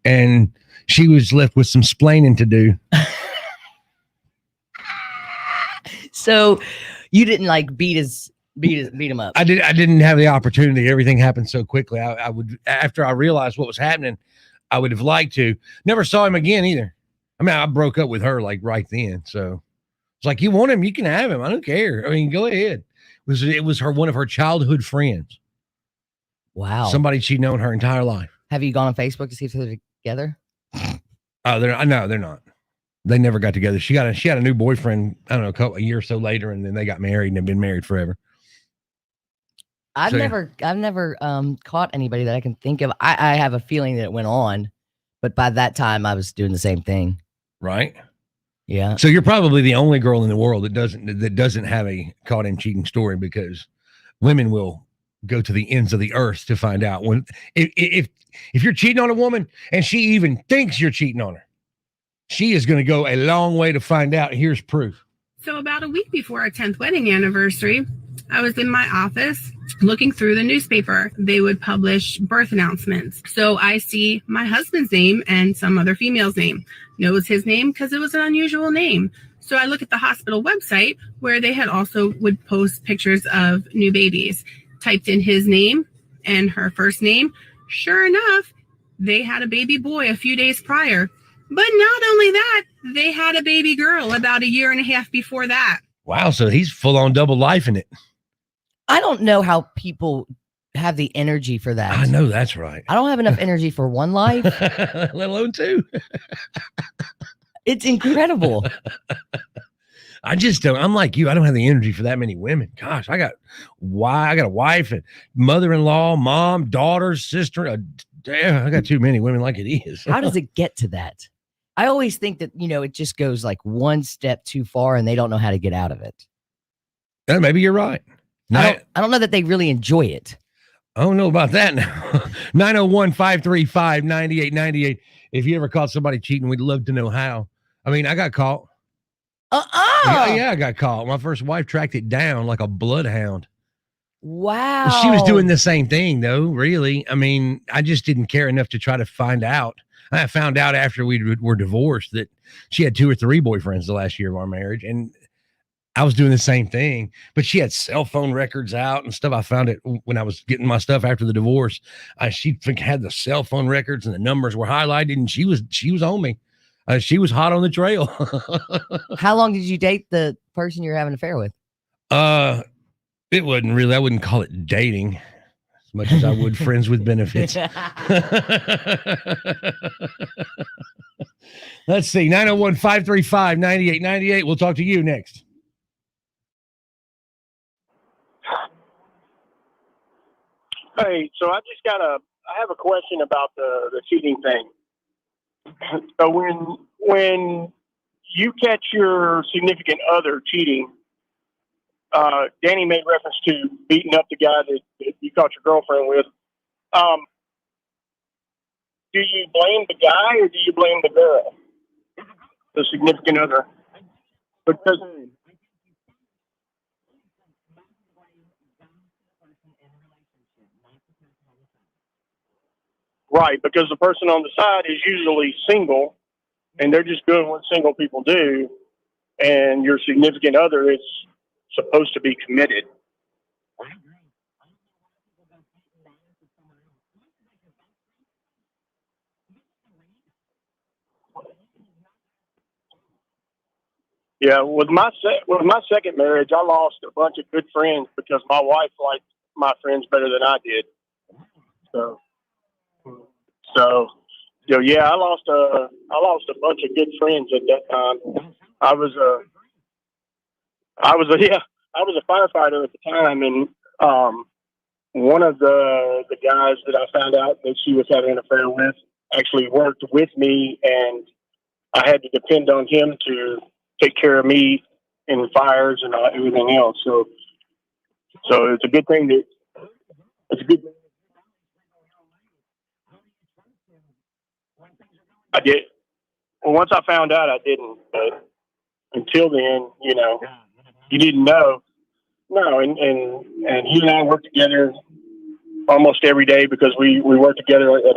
and she was left with some splaining to do. So you didn't like beat him up. I didn't have the opportunity. Everything happened so quickly. I would, after I realized what was happening, I would have liked to. Never saw him again either. I mean, I broke up with her like right then. So it's like, you want him, you can have him. I don't care. I mean, go ahead. It was one of her childhood friends. Wow. Somebody she'd known her entire life. Have you gone on Facebook to see if they're together? Oh, they're not. They never got together. She had a new boyfriend, I don't know, a year or so later, and then they got married and have been married forever. I've never caught anybody that I can think of. I have a feeling that it went on, but by that time I was doing the same thing. Right? Yeah. So you're probably the only girl in the world that doesn't have a caught him cheating story, because women will go to the ends of the earth to find out if you're cheating on a woman and she even thinks you're cheating on her. She is going to go a long way to find out. Here's proof. So about a week before our 10th wedding anniversary, I was in my office looking through the newspaper. They would publish birth announcements. So I see my husband's name and some other female's name. Knows his name because it was an unusual name. So I look at the hospital website where they had also would post pictures of new babies. Typed in his name and her first name. Sure enough, they had a baby boy a few days prior. But not only that, they had a baby girl about a year and a half before that. Wow, so he's full on double life in it. I don't know how people have the energy for that. I know that's right. I don't have enough energy for one life, let alone two. It's incredible. I just don't. I'm like you. I don't have the energy for that many women. Gosh, I got a wife and mother-in-law, mom, daughter, sister. Damn, I got too many women like it is. How does it get to that? I always think that, it just goes like one step too far and they don't know how to get out of it. Maybe you're right. I don't know that they really enjoy it. I don't know about that now. 901-535-9898. If you ever caught somebody cheating, we'd love to know how. I mean, I got caught. Yeah, I got caught. My first wife tracked it down like a bloodhound. Wow. She was doing the same thing, though, really. I mean, I just didn't care enough to try to find out. I found out after we were divorced that she had 2 or 3 boyfriends the last year of our marriage, and I was doing the same thing. But she had cell phone records out and stuff. I found it when I was getting my stuff after the divorce. She had the cell phone records and the numbers were highlighted, and she was on me. She was hot on the trail. How long did you date the person you're having an affair with? It wasn't really. I wouldn't call it dating as much as I would friends with benefits. Let's see. 901-535-9898. We'll talk to you next. Hey, so I have a question about the cheating thing. So when you catch your significant other cheating, Danny made reference to beating up the guy that you caught your girlfriend with. Do you blame the guy or do you blame the girl, the significant other? Because right, because the person on the side is usually single, and they're just doing what single people do, and your significant other is supposed to be committed. Yeah, with my second marriage, I lost a bunch of good friends because my wife liked my friends better than I did. So, yeah, I lost a bunch of good friends at that time. I was a firefighter at the time, and one of the guys that I found out that she was having an affair with actually worked with me, and I had to depend on him to take care of me in fires and everything else. So it's a good thing I did. Well, once I found out, I didn't. But until then, you didn't know. No, and he and I worked together almost every day because we worked together at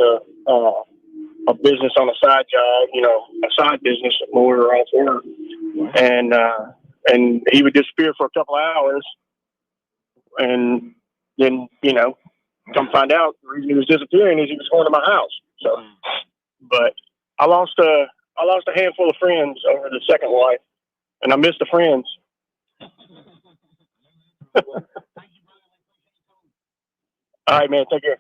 a business on a side job, a side business while we were off work. And he would disappear for a couple of hours, and then come find out the reason he was disappearing is he was going to my house. So, but I lost a handful of friends over the second wife, and I miss the friends. All right, man. Take care.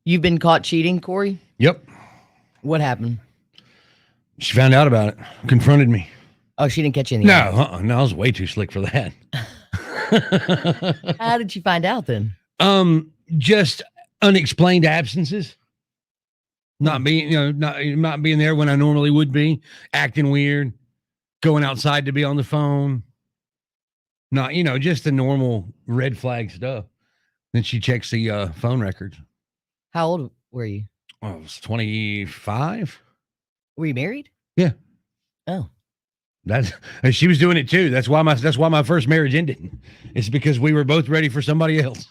You've been caught cheating, Corey? Yep. What happened? She found out about it, confronted me. Oh, she didn't catch you in the No, act. no, I was way too slick for that. How did she find out then? Just unexplained absences. Not being, not being there when I normally would be, acting weird, going outside to be on the phone. Not, just the normal red flag stuff. Then she checks the phone records. How old were you? Oh, I was 25. Were you married? Yeah. Oh. She was doing it too. That's why my first marriage ended. It's because we were both ready for somebody else.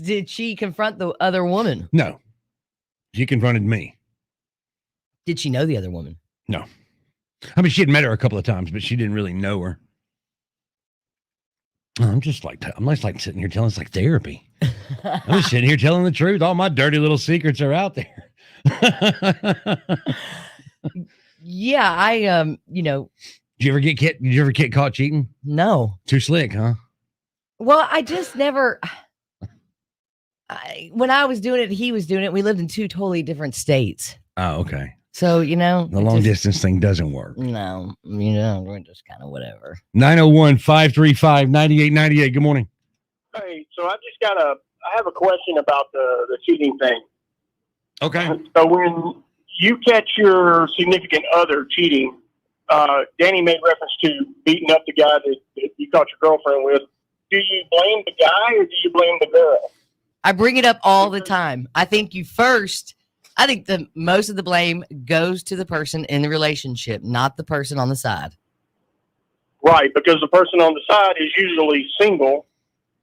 Did she confront the other woman? No. She confronted me. Did she know the other woman? No. I mean, she had met her a couple of times, but she didn't really know her. I'm just like sitting here telling, it's like therapy. I'm just sitting here telling the truth. All my dirty little secrets are out there. Yeah, Did you ever get caught cheating? No. Too slick, huh? Well, I just never. When I was doing it, he was doing it. We lived in two totally different states. Oh, okay. So, the long distance thing doesn't work. No, we're just kind of whatever. 901-535-9898. Good morning. Hey, so I have a question about the cheating thing. Okay. So when you catch your significant other cheating, Danny made reference to beating up the guy that you caught your girlfriend with. Do you blame the guy or do you blame the girl? I bring it up all the time. I think the most of the blame goes to the person in the relationship, not the person on the side. Right, because the person on the side is usually single,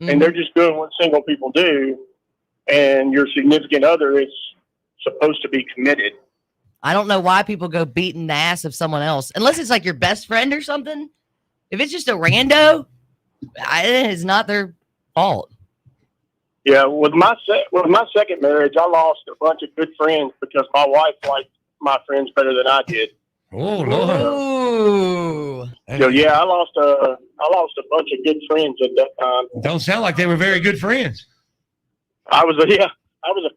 and they're just doing what single people do, and your significant other is supposed to be committed. I don't know why people go beating the ass of someone else, unless it's like your best friend or something. If it's just a rando, it's not their fault. Yeah, with my second marriage, I lost a bunch of good friends because my wife liked my friends better than I did. Oh Lord! Ooh. So yeah, I lost a bunch of good friends at that time. Don't sound like they were very good friends. I was a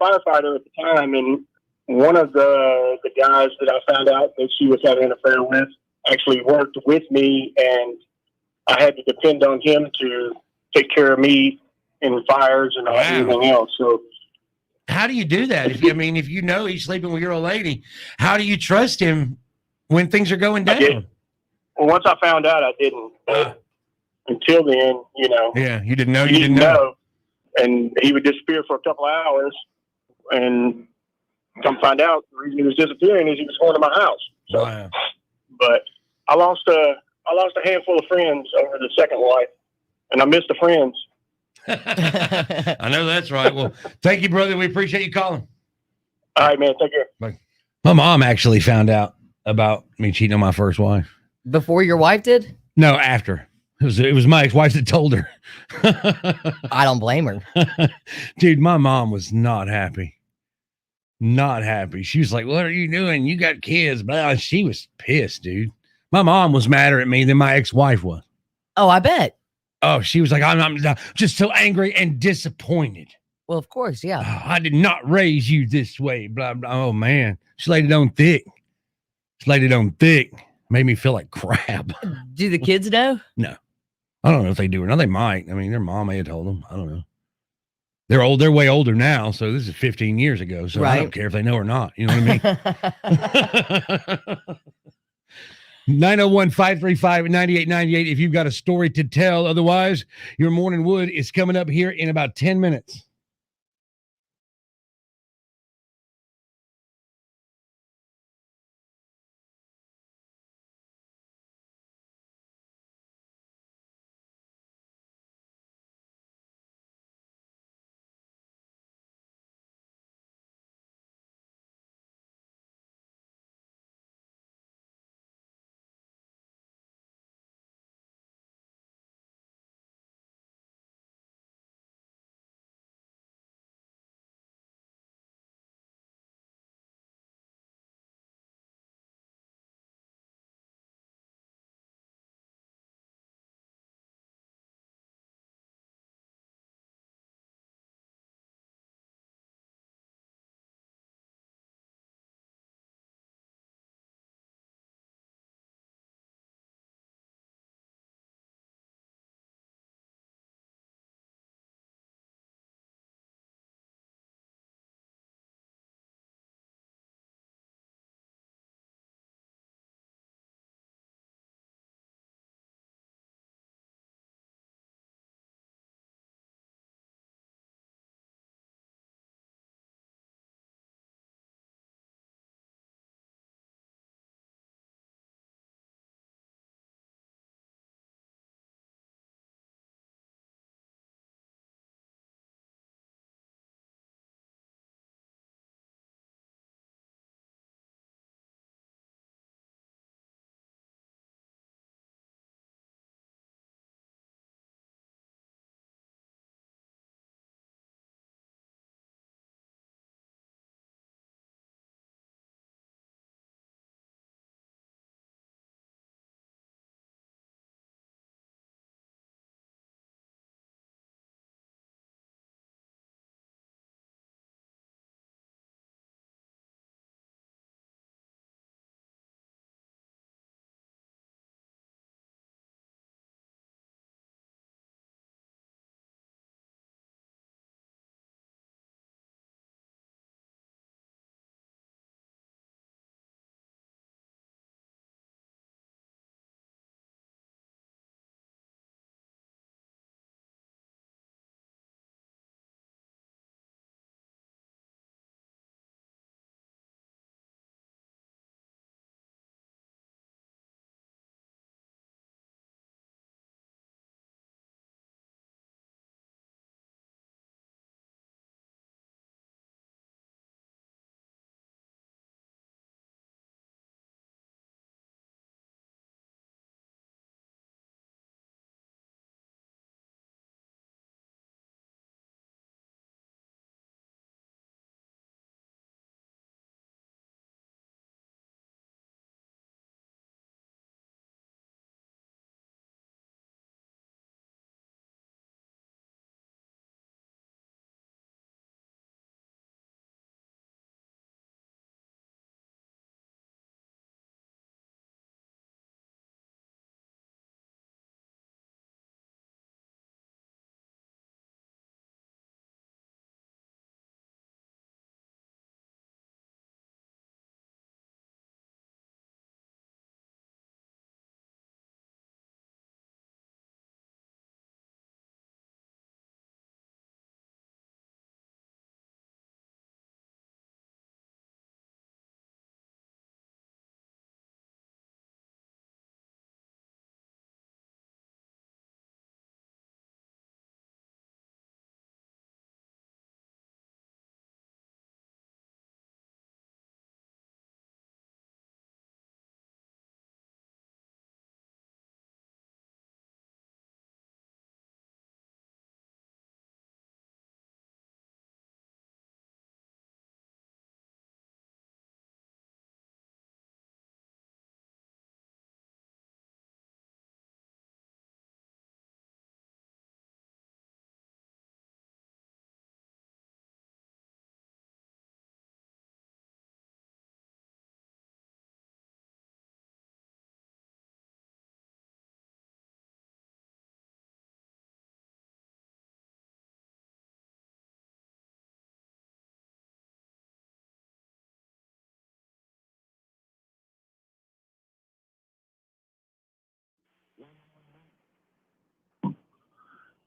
firefighter at the time, and one of the guys that I found out that she was having an affair with actually worked with me, and I had to depend on him to take care of me in fires and everything else. So how do you do that? If you know he's sleeping with your old lady, how do you trust him when things are going down? Well, once I found out, I didn't. But until then, Yeah, you didn't know. You didn't know. And he would disappear for a couple of hours, and come find out the reason he was disappearing is he was going to my house. So, wow. But I lost a handful of friends over the second wife, and I missed the friends. I know that's right. Well, thank you, brother. We appreciate you calling. All right, man. Take care. Bye. My mom actually found out about me cheating on my first wife. Before your wife did? No, after. It was my ex-wife that told her. I don't blame her. Dude, my mom was not happy. Not happy. She was like, "What are you doing? You got kids." Blah. She was pissed, dude. My mom was madder at me than my ex-wife was. Oh, I bet. Oh, she was like, I'm just so angry and disappointed. Well, of course, yeah. Oh, I did not raise you this way. Blah, blah. Oh, man. She laid it on thick. Made me feel like crap. Do the kids know? No. I don't know if they do or not. They might. I mean, their mom may have told them. I don't know. They're old. They're way older now. So this is 15 years ago. So I don't care if they know or not. You know what I mean? 901-535-9898 if you've got a story to tell. Otherwise, your morning wood is coming up here in about 10 minutes.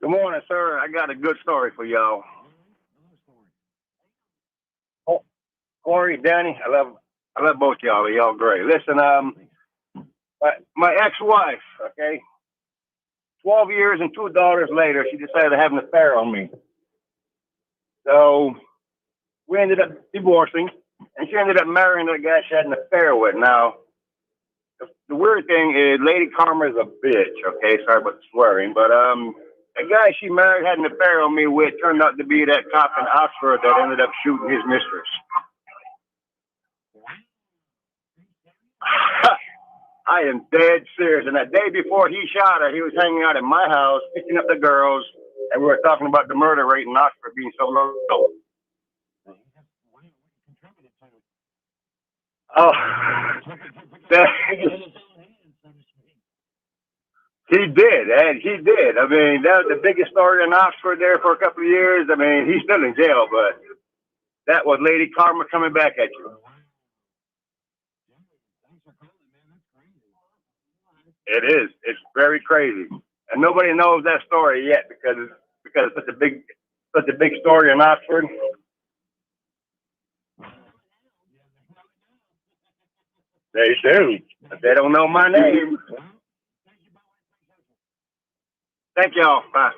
Good morning, sir. I got a good story for y'all. Oh, Corey, Danny, I love both y'all. Y'all great. Listen, my ex-wife, okay, 12 years and 2 daughters later, she decided to have an affair on me. So we ended up divorcing, and she ended up marrying the guy she had an affair with. Now, the weird thing is, Lady Karma is a bitch. Okay, sorry about the swearing, but the guy she married had an affair on me with turned out to be that cop in Oxford that ended up shooting his mistress. I am dead serious. And that day before he shot her, he was hanging out at my house, picking up the girls, and we were talking about the murder rate in Oxford being so low. Oh, he did, and he did. I mean, that was the biggest story in Oxford there for a couple of years. I mean, he's still in jail, but that was Lady Karma coming back at you. It is. It's very crazy, and nobody knows that story yet because it's such a big story in Oxford. They do, but they don't know my name. Thank y'all. Bye.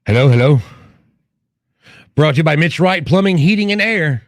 Hello, hello. Brought to you by Mitch Wright Plumbing, Heating, and Air.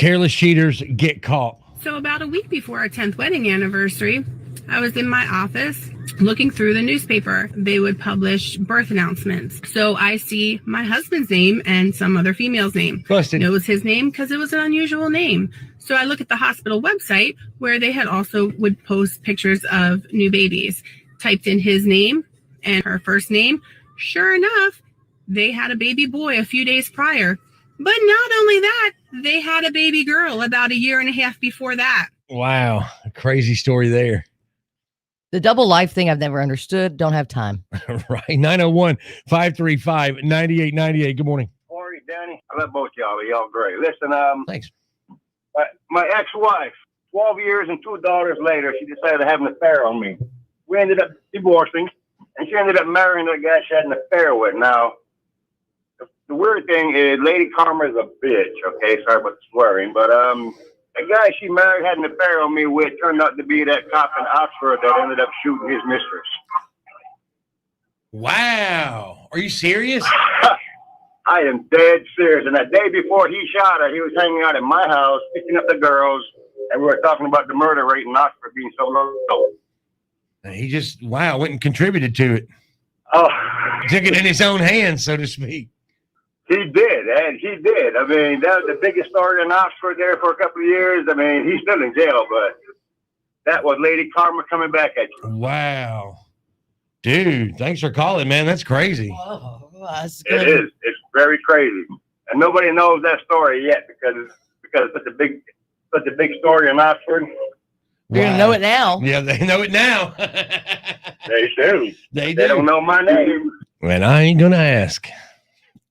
Careless cheaters get caught. So about a week before our 10th wedding anniversary, I was in my office looking through the newspaper. They would publish birth announcements. So I see my husband's name and some other female's name. Busted. It was his name because it was an unusual name. So I look at the hospital website where they had also would post pictures of new babies. Typed in his name and her first name. Sure enough, they had a baby boy a few days prior. But not only that, they had a baby girl about a year and a half before that. Wow. A crazy story there. The double life thing I've never understood. Don't have time. Right. 901-535-9898. Good morning. Corey, Danny, I love both y'all. Y'all great. Listen, Thanks. my ex-wife, 12 years and 2 daughters later, she decided to have an affair on me. We ended up divorcing, and she ended up marrying the guy she had an affair with. Now, the weird thing is Lady Karma is a bitch, okay? Sorry about the swearing, but the guy she married had an affair on me with turned out to be that cop in Oxford that ended up shooting his mistress. Wow. Are you serious? I am dead serious. And the day before he shot her, he was hanging out at my house, picking up the girls, and we were talking about the murder rate in Oxford being so low. And he just, went and contributed to it. Oh, Took it in his own hands, so to speak. He did, and he did. I mean, that was the biggest story in Oxford there for a couple of years. I mean, he's still in jail, but that was Lady Karma coming back at you. Wow. Dude, thanks for calling, man. That's crazy. Oh, it is. It's very crazy. And nobody knows that story yet because it's such a big story in Oxford. You're going to know it now. Yeah, they know it now. They do. They They don't know my name. And I ain't going to ask.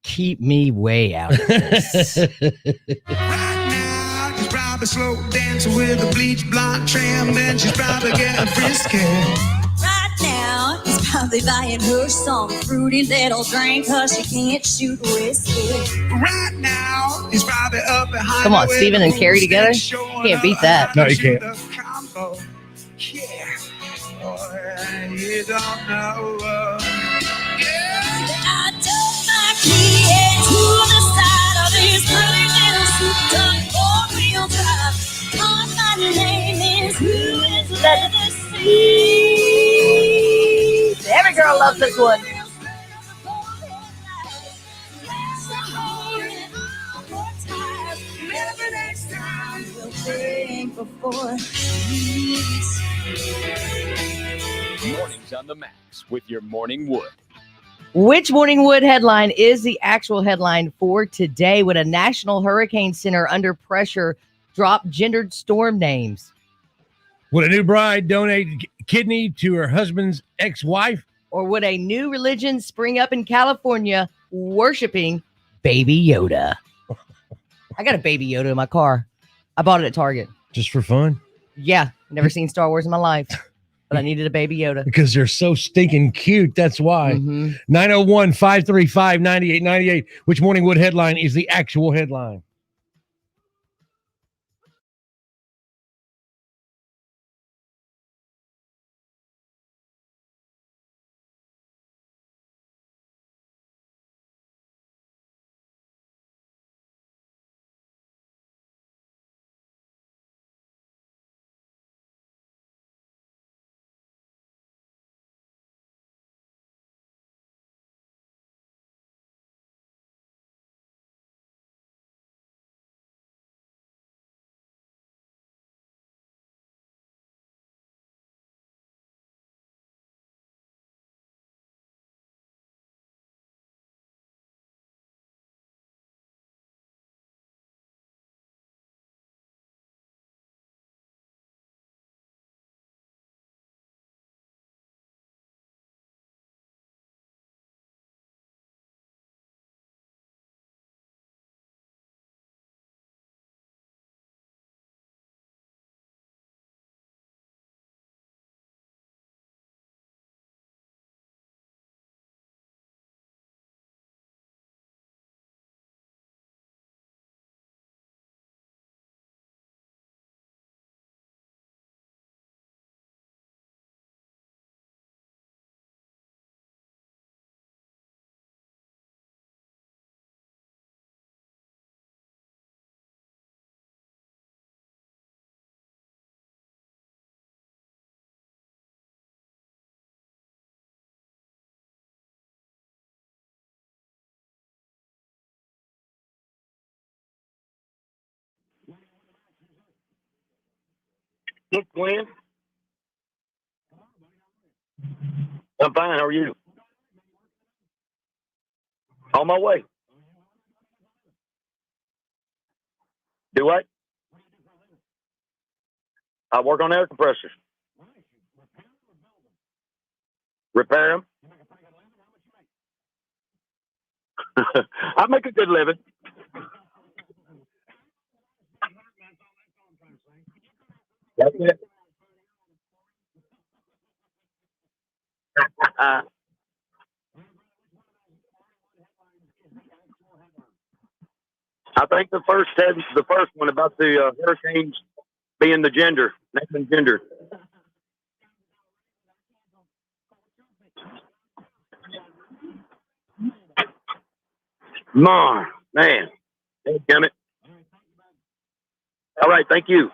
Keep me way out of this. Right now, she's probably slow dancing with a bleach blonde trim, and she's probably getting frisky. Right now, he's probably buying her some fruity little drink cause she can't shoot whiskey. Right now, he's probably up behind. Come on, Steven and Carrie together? Can't beat that. No, you can't. Yeah. Oh, you don't know. I took my key to the side of this pretty little souped-up four-wheel drive. On my name is Who is Leather Seed. Every girl loves this one. Mornings on the Max with your Morning Wood. Which Morning Wood headline is the actual headline for today? Would a National Hurricane Center under pressure drop gendered storm names? Would a new bride donate kidney to her husband's ex-wife? Or would a new religion spring up in California worshiping Baby Yoda? I got a Baby Yoda in my car. I bought it at Target. Just for fun? Yeah, never seen Star Wars in my life, but I needed a Baby Yoda. Because they're so stinking cute. That's why. 901-535-9898. Which Morning Wood headline is the actual headline? Look, Glenn. I'm fine. How are you? On my way. Do what? I work on air compressors. Repair them. I make a good living. That's it. I think the first one about the hurricanes being the gender, naming gender. Man. Damn it. All right. Thank you.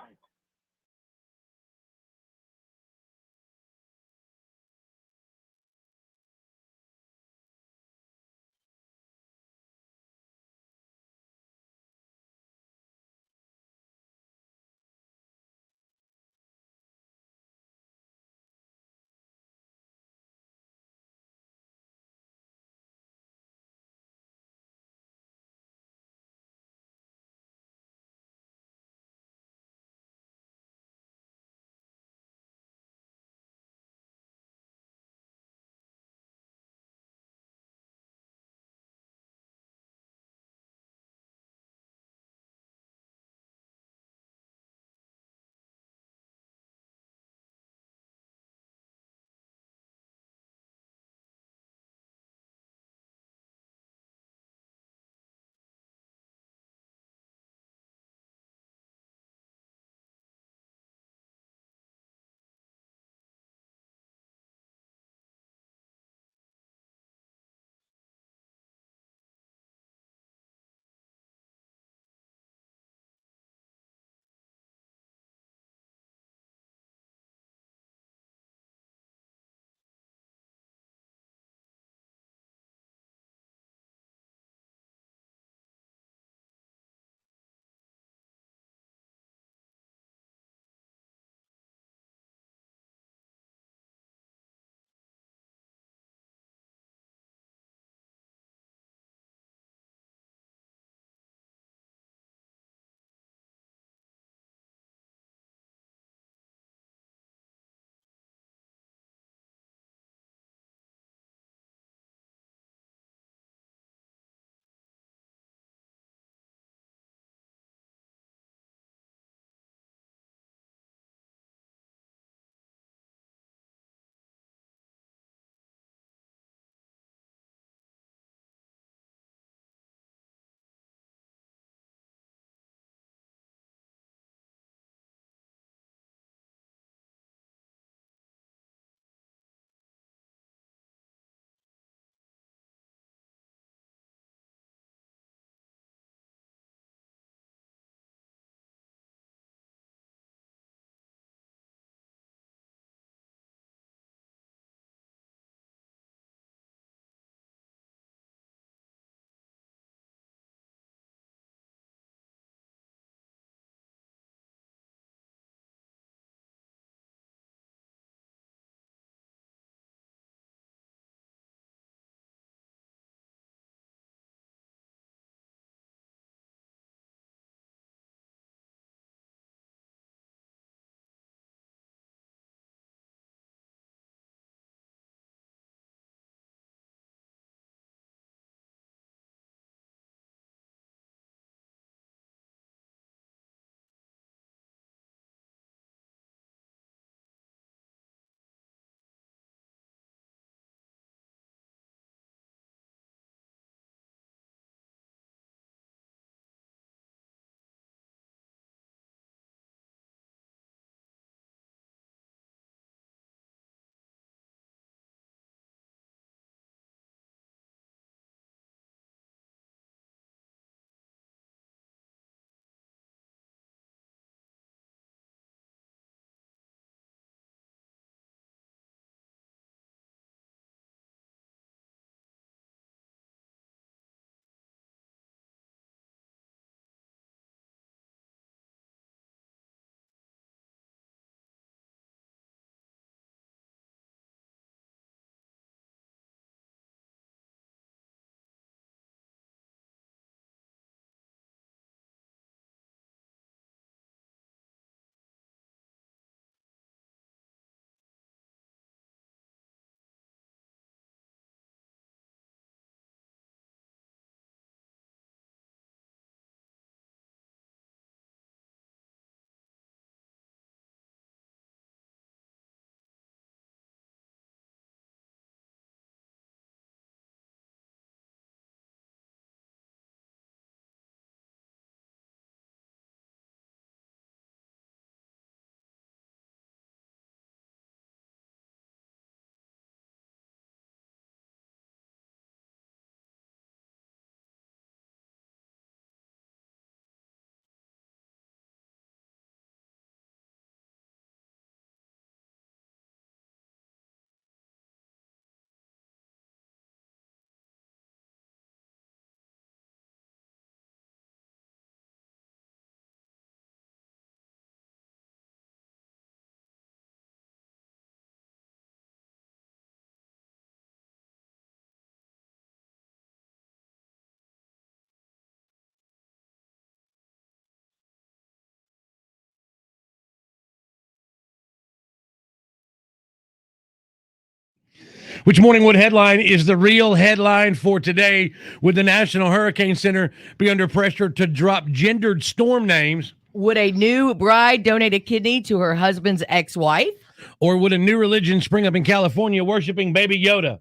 Which Morning Wood headline is the real headline for today? Would the National Hurricane Center be under pressure to drop gendered storm names? Would a new bride donate a kidney to her husband's ex-wife? Or would a new religion spring up in California worshiping Baby Yoda,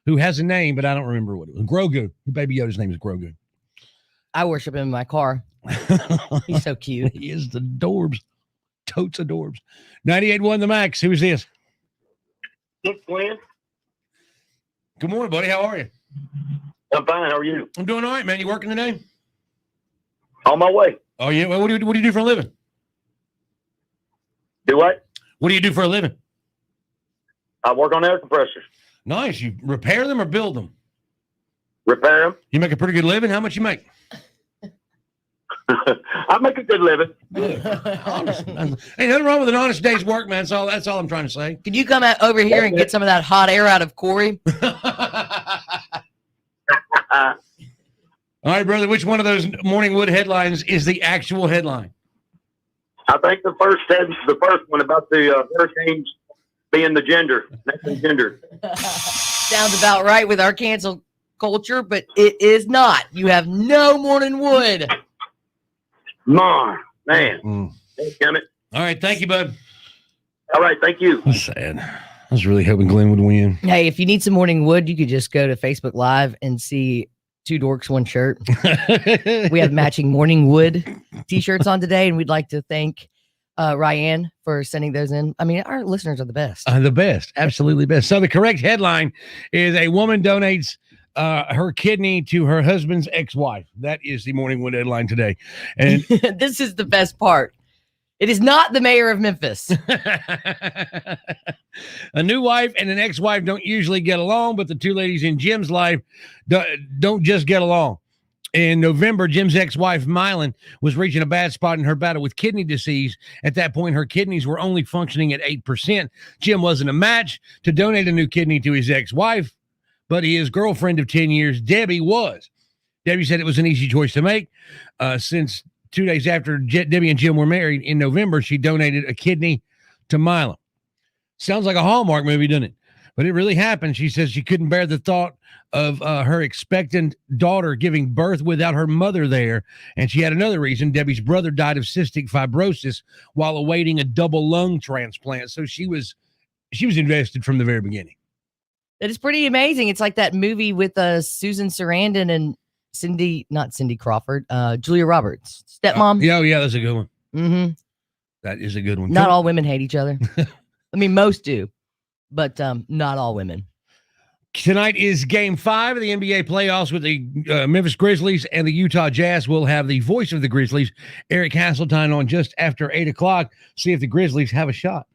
who has a name, but I don't remember what it was? Grogu. Baby Yoda's name is Grogu. I worship him in my car. He's so cute. He is the adorbs. Totes adorbs. 98.1 The Max. Who is this? Dick Glenn. Good morning, buddy. How are you? I'm fine. How are you? I'm doing all right, man. You working today? On my way. Oh, yeah. Well, what do you do for a living? Do what? What do you do for a living? I work on air compressors. Nice. You repair them or build them? Repair them. You make a pretty good living. How much you make? I make a good living. Honest. Ain't nothing wrong with an honest day's work, man. That's all I'm trying to say. Can you come out over here and get some of that hot air out of Corey? All right, brother. Which one of those Morning Wood headlines is the actual headline? I think the first one about the hurricanes being the gender. Sounds about right with our cancel culture, but it is not. You have no Morning Wood. Man. Damn it. All right. Thank you, bud. All right. Thank you. That's sad. I was really hoping Glenn would win. Hey, if you need some Morning Wood, you could just go to Facebook Live and see Two Dorks, One Shirt. We have matching Morning Wood t-shirts on today, and we'd like to thank Ryan for sending those in. I mean, our listeners are the best. The best. Absolutely best. So the correct headline is a woman donates her kidney to her husband's ex-wife. That is the Morning Wood headline today. And this is the best part. It is not the mayor of Memphis. A new wife and an ex-wife don't usually get along, but the two ladies in Jim's life don't just get along. In November, Jim's ex-wife, Mylan, was reaching a bad spot in her battle with kidney disease. At that point, her kidneys were only functioning at 8%. Jim wasn't a match to donate a new kidney to his ex-wife, but his girlfriend of 10 years, Debbie, was. Debbie said it was an easy choice to make. Since 2 days after Debbie and Jim were married in November, she donated a kidney to Mylan. Sounds like a Hallmark movie, doesn't it? But it really happened. She says she couldn't bear the thought of her expectant daughter giving birth without her mother there. And she had another reason. Debbie's brother died of cystic fibrosis while awaiting a double lung transplant. So she was invested from the very beginning. It is pretty amazing. It's like that movie with Susan Sarandon and not Cindy Crawford, Julia Roberts, stepmom. Yeah, that's a good one. Mm-hmm. That is a good one. Not all women hate each other. I mean, most do, but not all women. Tonight is Game 5 of the NBA playoffs with the Memphis Grizzlies and the Utah Jazz. We'll have the voice of the Grizzlies, Eric Hasseltine, on just after 8 o'clock. See if the Grizzlies have a shot.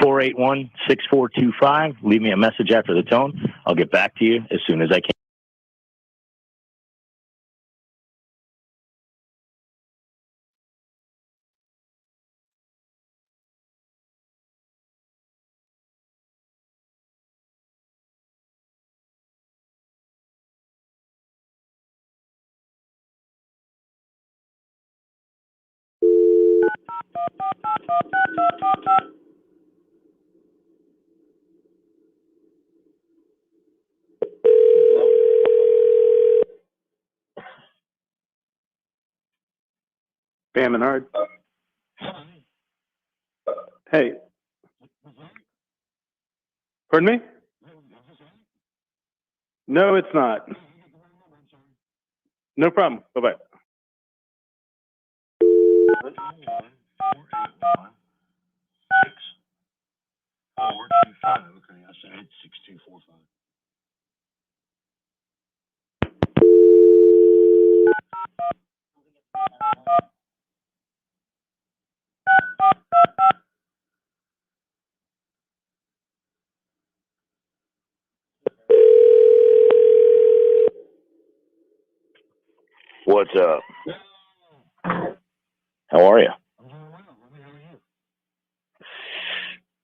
481-6425. Leave me a message after the tone. I'll get back to you as soon as I can. Bam and Hard. Hey. Pardon me? No, it's not. No problem. Bye-bye. Okay, I said 6245. What's up? How are you?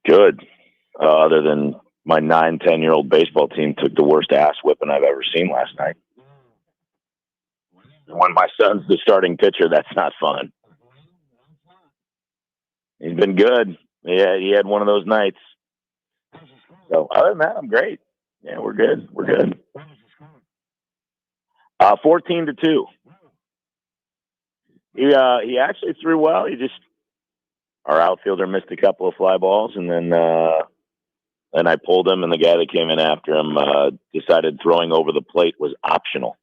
Good. Other than my 9-10-year-old baseball team took the worst ass whipping I've ever seen last night. When my son's the starting pitcher, that's not fun. He's been good. Yeah, he had one of those nights. So other than that, I'm great. Yeah, we're good. We're good. 14-2. He actually threw well. Our outfielder missed a couple of fly balls, and then I pulled him, and the guy that came in after him decided throwing over the plate was optional.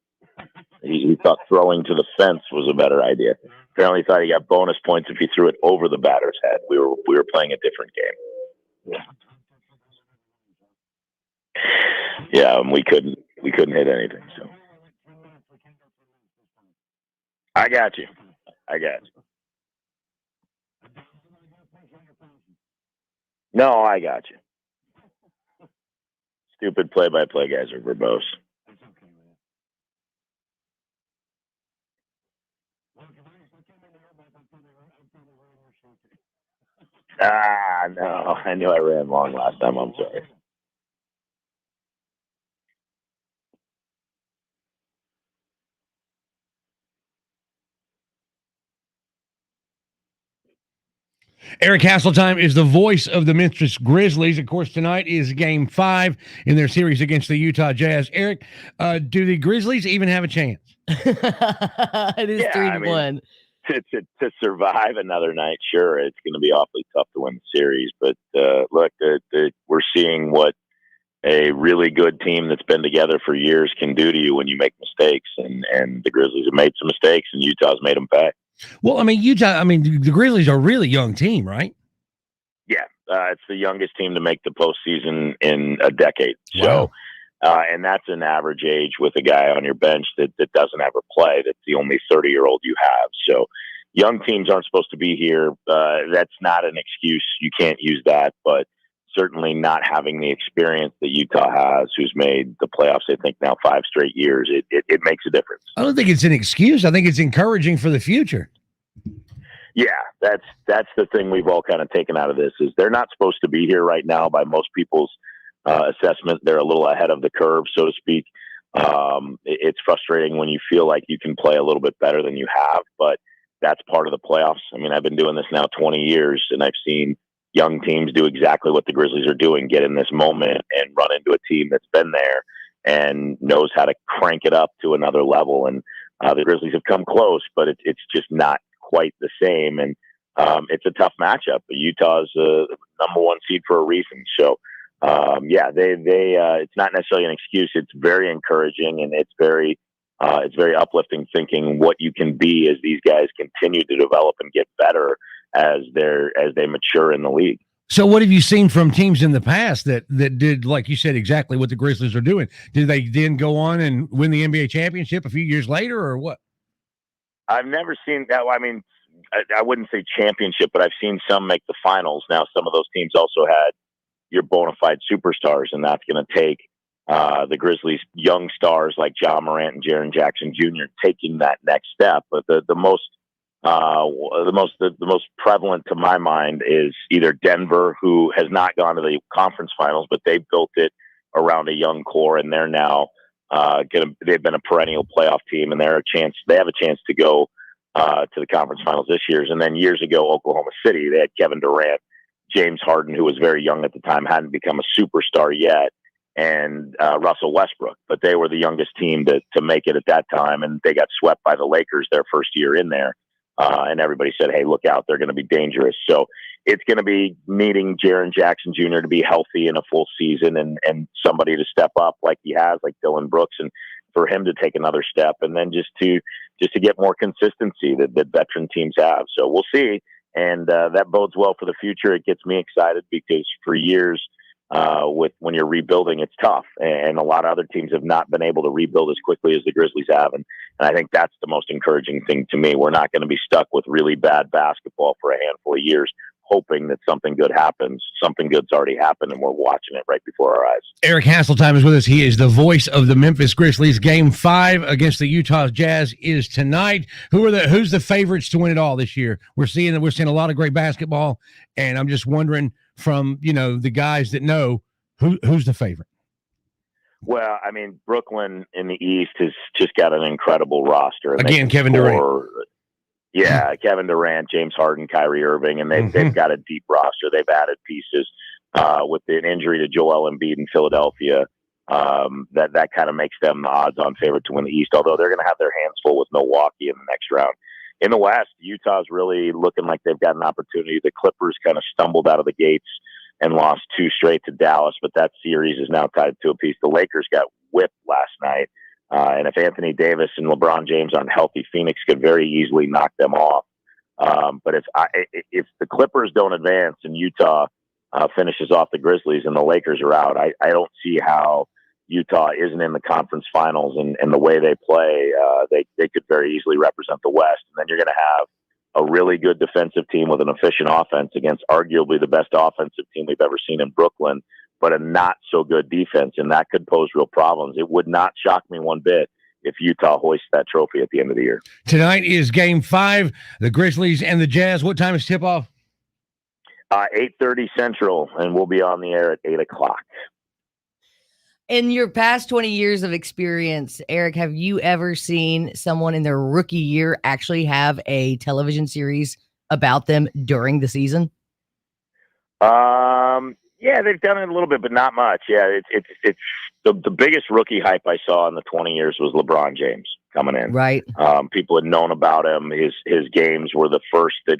He thought throwing to the fence was a better idea. Apparently, he thought he got bonus points if he threw it over the batter's head. We were playing a different game. Yeah, and we couldn't hit anything. So I got you. No, I got you. Stupid play-by-play guys are verbose. No, I knew I ran long last time. I'm sorry. Eric Hasseltine is the voice of the Memphis Grizzlies. Of course, tonight is Game 5 in their series against the Utah Jazz. Eric, do the Grizzlies even have a chance? It is 3-1. To survive another night, sure, it's going to be awfully tough to win the series. But look, we're seeing what a really good team that's been together for years can do to you when you make mistakes. And the Grizzlies have made some mistakes, and Utah's made them pay. Well, the Grizzlies are a really young team, right? Yeah, it's the youngest team to make the postseason in a decade. Wow. So, and that's an average age with a guy on your bench that doesn't ever play. That's the only 30-year-old you have. So young teams aren't supposed to be here. That's not an excuse. You can't use that, but certainly not having the experience that Utah has, who's made the playoffs, I think now 5 straight years, it makes a difference. I don't think it's an excuse. I think it's encouraging for the future. Yeah, that's the thing we've all kind of taken out of this is they're not supposed to be here right now by most people's assessment. They're a little ahead of the curve, so to speak. It's frustrating when you feel like you can play a little bit better than you have, but that's part of the playoffs. I mean, I've been doing this now 20 years, and I've seen young teams do exactly what the Grizzlies are doing, get in this moment and run into a team that's been there and knows how to crank it up to another level. And the Grizzlies have come close, but it's just not quite the same. And it's a tough matchup. Utah's number 1 seed for a reason. So, it's not necessarily an excuse. It's very encouraging, and it's very uplifting thinking what you can be as these guys continue to develop and get better as they mature in the league. So what have you seen from teams in the past that did, like you said, exactly what the Grizzlies are doing? Did they then go on and win the NBA championship a few years later, or what? I've never seen that. I mean, I wouldn't say championship, but I've seen some make the finals. Now, some of those teams also had your bona fide superstars, and that's going to take the Grizzlies' young stars like John Morant and Jaren Jackson Jr. taking that next step. But the most prevalent to my mind is either Denver, who has not gone to the conference finals, but they've built it around a young core, and they're now they've been a perennial playoff team, and they have a chance to go to the conference finals this year. And then years ago, Oklahoma City, they had Kevin Durant, James Harden, who was very young at the time, hadn't become a superstar yet, and Russell Westbrook, but they were the youngest team to make it at that time, and they got swept by the Lakers their first year in there. And everybody said, hey, look out, they're going to be dangerous. So it's going to be needing Jaren Jackson Jr. to be healthy in a full season and somebody to step up like he has, like Dylan Brooks, and for him to take another step, and then just to get more consistency that veteran teams have. So we'll see. And that bodes well for the future. It gets me excited because for years, when you're rebuilding, it's tough. And a lot of other teams have not been able to rebuild as quickly as the Grizzlies have. And I think that's the most encouraging thing to me. We're not going to be stuck with really bad basketball for a handful of years, hoping that something good happens. Something good's already happened, and we're watching it right before our eyes. Eric Hasseltine is with us. He is the voice of the Memphis Grizzlies. Game 5 against the Utah Jazz is tonight. Who's the favorites to win it all this year? We're seeing a lot of great basketball, and I'm just wondering from the guys that know who's the favorite. Well, I mean, Brooklyn in the East has just got an incredible roster. Again, Kevin Durant. Yeah, Kevin Durant, James Harden, Kyrie Irving, and they've got a deep roster. They've added pieces with an injury to Joel Embiid in Philadelphia. That kind of makes them the odds-on favorite to win the East, although they're going to have their hands full with Milwaukee in the next round. In the West, Utah's really looking like they've got an opportunity. The Clippers kind of stumbled out of the gates and lost 2 straight to Dallas, but that series is now tied to a piece. The Lakers got whipped last night. And if Anthony Davis and LeBron James aren't healthy, Phoenix could very easily knock them off. But if the Clippers don't advance and Utah finishes off the Grizzlies and the Lakers are out, I don't see how Utah isn't in the conference finals. And the way they play, they could very easily represent the West. And then you're going to have a really good defensive team with an efficient offense against arguably the best offensive team we've ever seen in Brooklyn, but a not so good defense, and that could pose real problems. It would not shock me one bit if Utah hoists that trophy at the end of the year. Tonight is Game 5, the Grizzlies and the Jazz. What time is tip-off? 8:30 Central, and we'll be on the air at 8 o'clock. In your past 20 years of experience, Eric, have you ever seen someone in their rookie year actually have a television series about them during the season? Yeah, they've done it a little bit, but not much. Yeah, it's the biggest rookie hype I saw in the 20 years was LeBron James coming in. Right. People had known about him. His games were the first that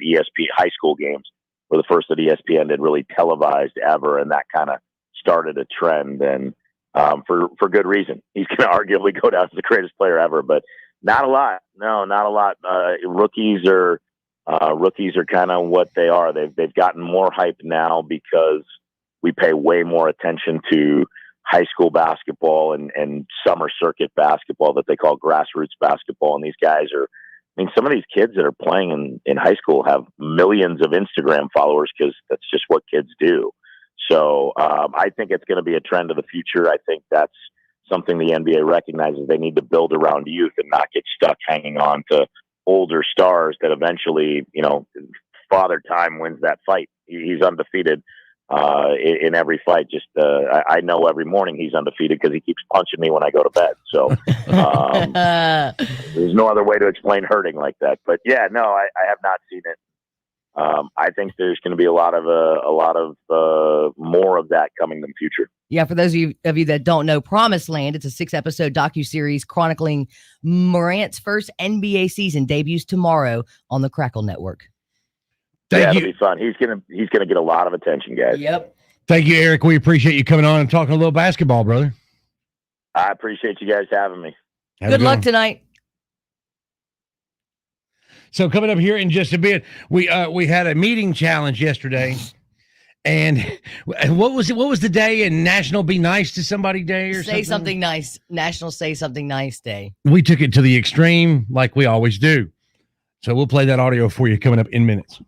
high school games were the first that ESPN had really televised ever, and that kind of started a trend. And for good reason. He's going to arguably go down as the greatest player ever, but not a lot. No, not a lot. Rookies are kind of what they are. They've gotten more hype now because we pay way more attention to high school basketball and summer circuit basketball that they call grassroots basketball. And these guys some of these kids that are playing in high school have millions of Instagram followers because that's just what kids do. So I think it's going to be a trend of the future. I think that's something the NBA recognizes. They need to build around youth and not get stuck hanging on to older stars that eventually, Father Time wins that fight. He's undefeated in every fight. I know every morning he's undefeated because he keeps punching me when I go to bed. So there's no other way to explain hurting like that. But yeah, no, I have not seen it. I think there's going to be a lot of more of that coming in the future. Yeah, for those of you that don't know, Promised Land, it's a 6-episode docuseries chronicling Morant's first NBA season, debuts tomorrow on the Crackle Network. It'll be fun. He's gonna get a lot of attention, guys. Yep. Thank you, Eric. We appreciate you coming on and talking a little basketball, brother. I appreciate you guys having me. Good luck tonight. So coming up here in just a bit, we had a meeting challenge yesterday, and what was it? What was the day? And National Be Nice to Somebody Day or Say something nice. National Say Something Nice Day. We took it to the extreme, like we always do. So we'll play that audio for you coming up in minutes.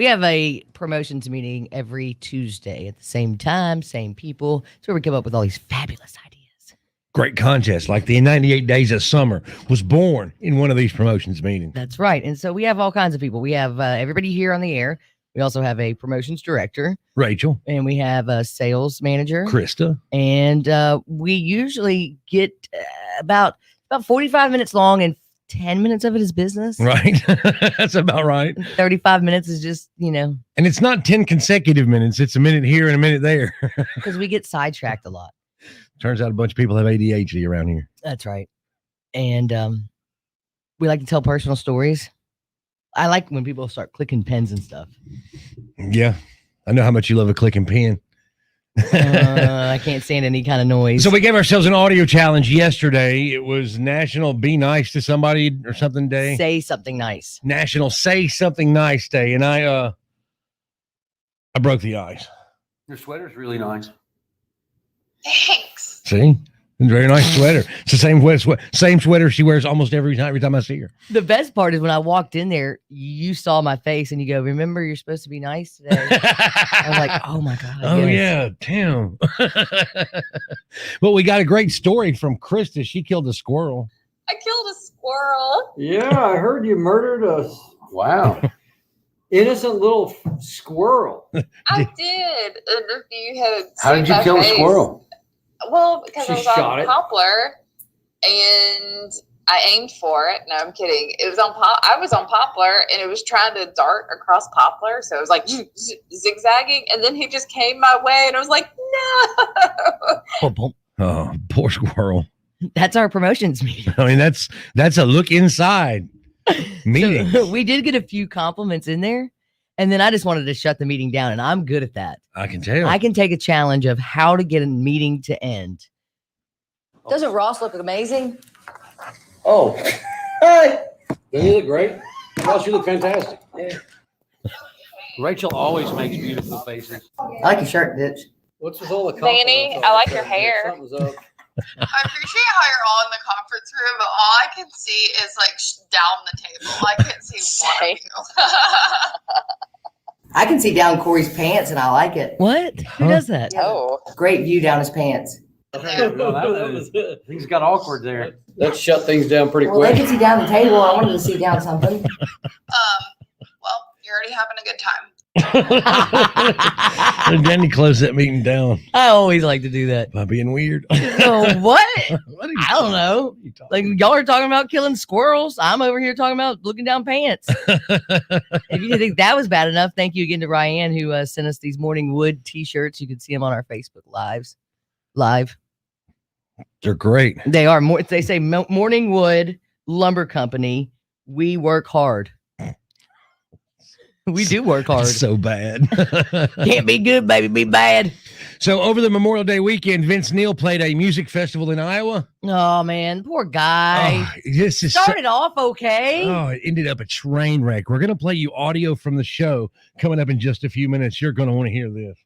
We have a promotions meeting every Tuesday at the same time, same people. It's where we come up with all these fabulous ideas. Great contest, like the 98 Days of Summer was born in one of these promotions meetings. That's right. And so we have all kinds of people. We have everybody here on the air. We also have a promotions director, Rachel, and we have a sales manager, Krista, and we usually get about 45 minutes long, and 10 minutes of it is business. right? That's about right. 35 minutes is just, And it's not 10 consecutive minutes. It's a minute here and a minute there. because we get sidetracked a lot. Turns out a bunch of people have ADHD around here. That's right. And we like to tell personal stories. I like when people start clicking pens and stuff. Yeah. I know how much you love a clicking pen. I can't stand any kind of noise. So we gave ourselves an audio challenge yesterday. It was National Be Nice to Somebody or something Day. Say something nice. National Say Something Nice Day. And I broke the ice. Your sweater's really nice. Thanks. See? Very nice sweater. It's the same sweater she wears almost every time I see her. The best part is when I walked in there, you saw my face and you go, "Remember, you're supposed to be nice today." I was like, "Oh my God." Oh, yes. yeah, Tim. But we got a great story from Krista. She killed a squirrel. I killed a squirrel. Yeah, I heard you murdered a innocent little squirrel. I did. And if you had How seen did you my kill a face- squirrel? Well, because She I was shot on it? Poplar and I aimed for it. No, I'm kidding. It was on I was on Poplar and it was trying to dart across Poplar. So it was like zigzagging. And then he just came my way and I was like, no. Oh, poor squirrel. That's our promotions meeting. I mean, that's a look inside meeting. So, we did get a few compliments in there. And then I just wanted to shut the meeting down. And I'm good at that. I can tell. I can take a challenge of how to get a meeting to end. Doesn't Ross look amazing? Oh, hey! Doesn't he look great? Ross, you look fantastic. Yeah. Rachel always makes beautiful faces. I like your shirt, bitch. What's with all the Danny, compliments? I like your hair. Something's up. I appreciate how you're all in the conference room, but all I can see is like down the table. I can't see one of you. I can see down Corey's pants and I like it. What? Who does that? Oh. Great view down his pants. Things got awkward there. That shut things down pretty Well, they quick. can see down the table. I wanted to see down something. Well, you're already having a good time. And Danny closed that meeting down I always like to do that. by being weird. So what? What are you I don't know. Like y'all are talking about killing squirrels. I'm over here talking about looking down pants. If you didn't think that was bad enough, thank you again to Ryan who sent us these Morning Wood t-shirts. You can see them on our Facebook live. They're great. They are more. They say Morning Wood Lumber Company. We work hard. We do work hard. So bad. Can't be good, baby. Be bad. So over the Memorial Day weekend, Vince Neil played a music festival in Iowa. Oh man, poor guy. Oh, this is Started off okay. Oh, it ended up a train wreck. We're going to play you audio from the show coming up in just a few minutes. You're going to want to hear this.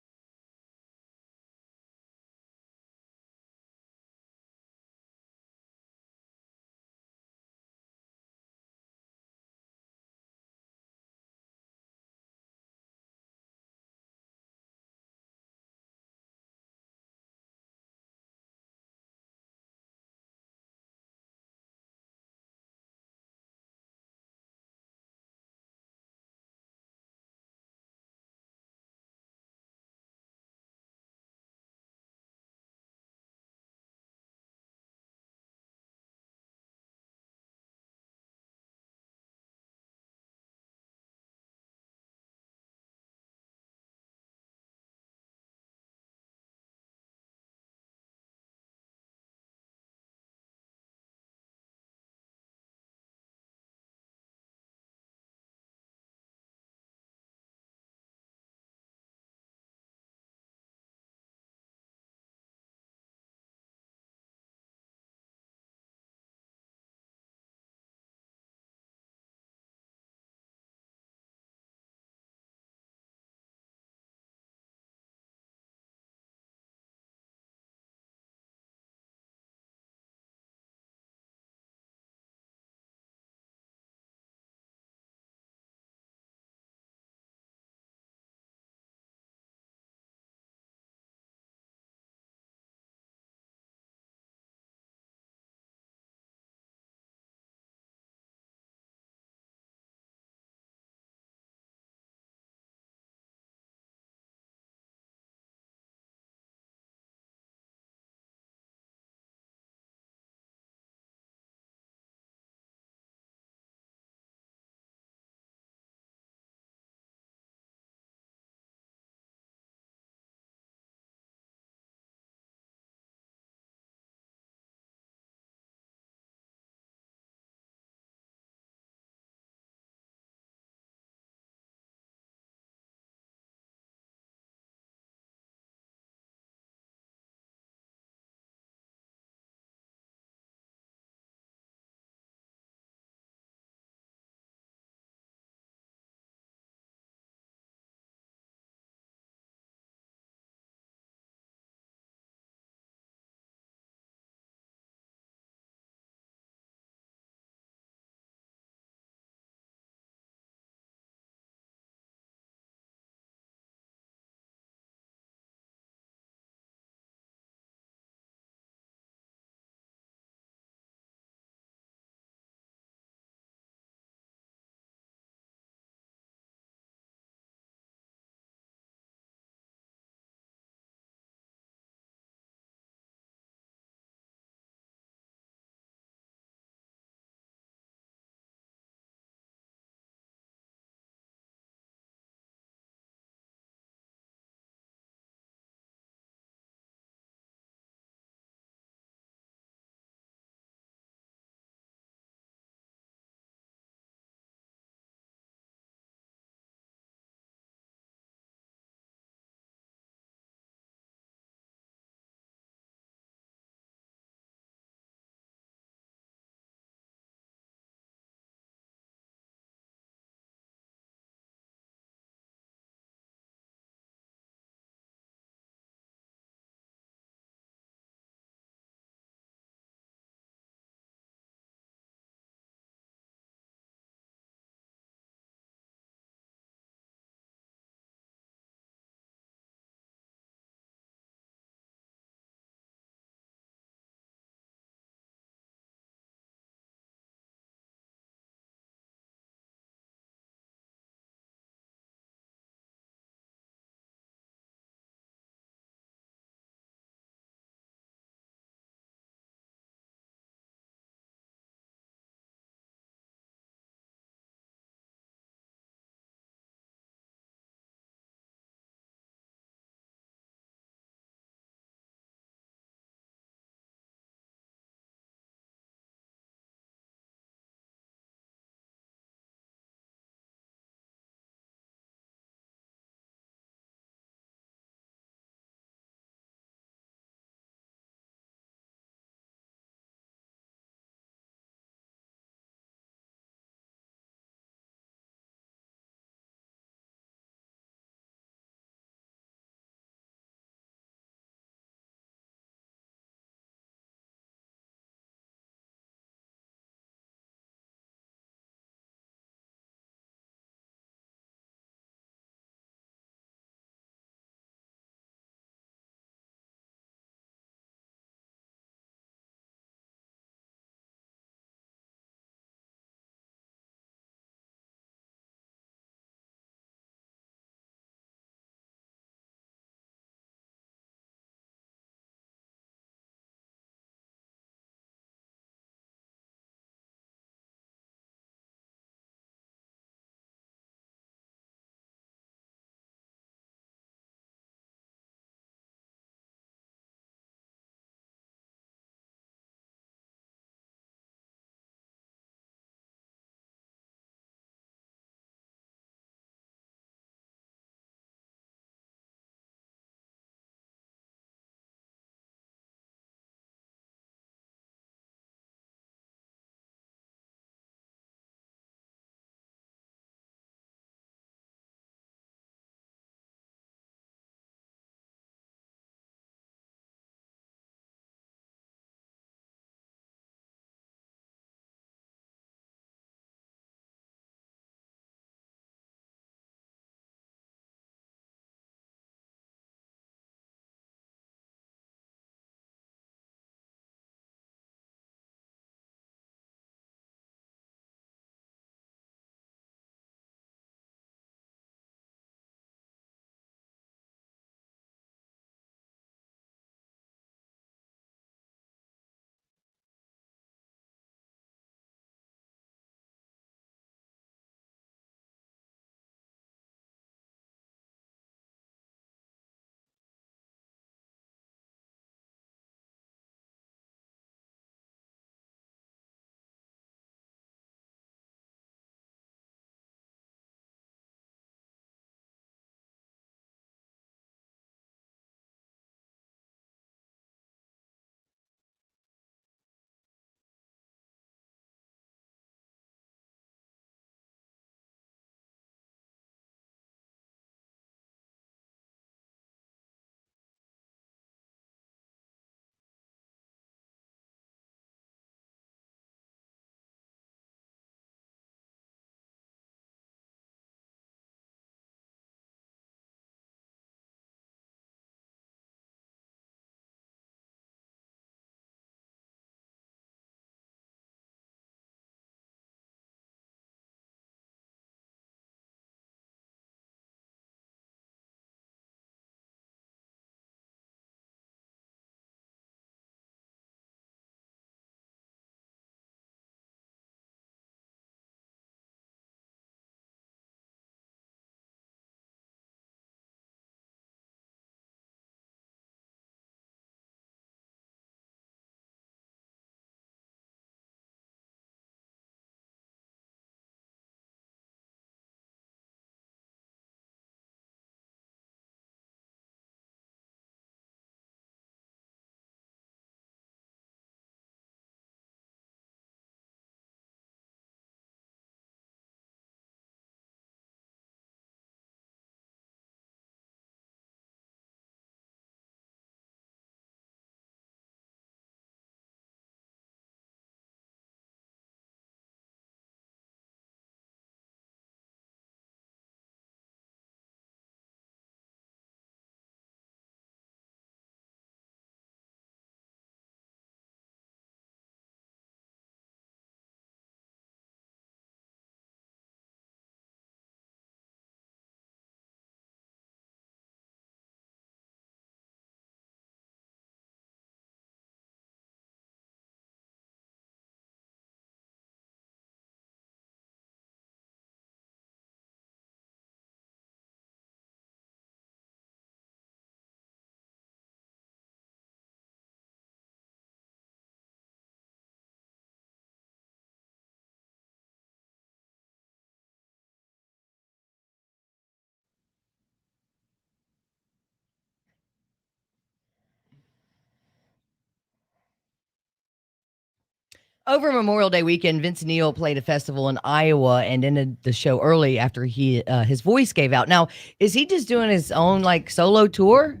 Over Memorial Day weekend, Vince Neil played a festival in Iowa and ended the show early after his voice gave out. Now, is he just doing his own like solo tour?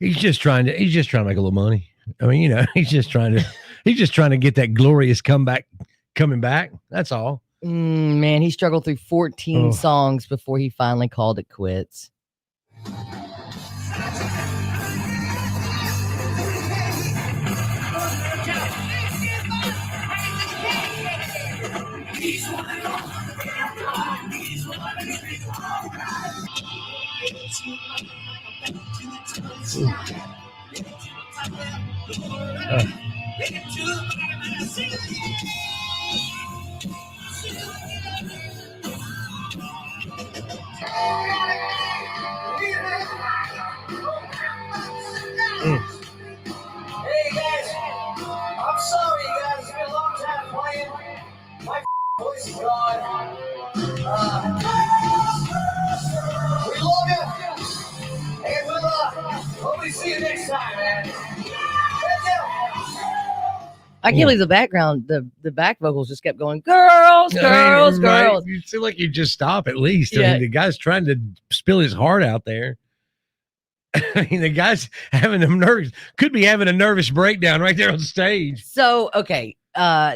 He's just trying to make a little money. I mean, he's just trying to get that glorious comeback coming back. That's all. Man, he struggled through 14 songs before he finally called it quits. Hey guys, I'm sorry guys, it's been a long time playing. My voice is gone. We love you. And we'll hopefully see you next time, man. I can't believe the background, the back vocals just kept going, girls, girls, girls. You feel like you just stop at least. I Yeah. mean, the guy's trying to spill his heart out there. I mean, the guy's could be having a nervous breakdown right there on stage. So, okay,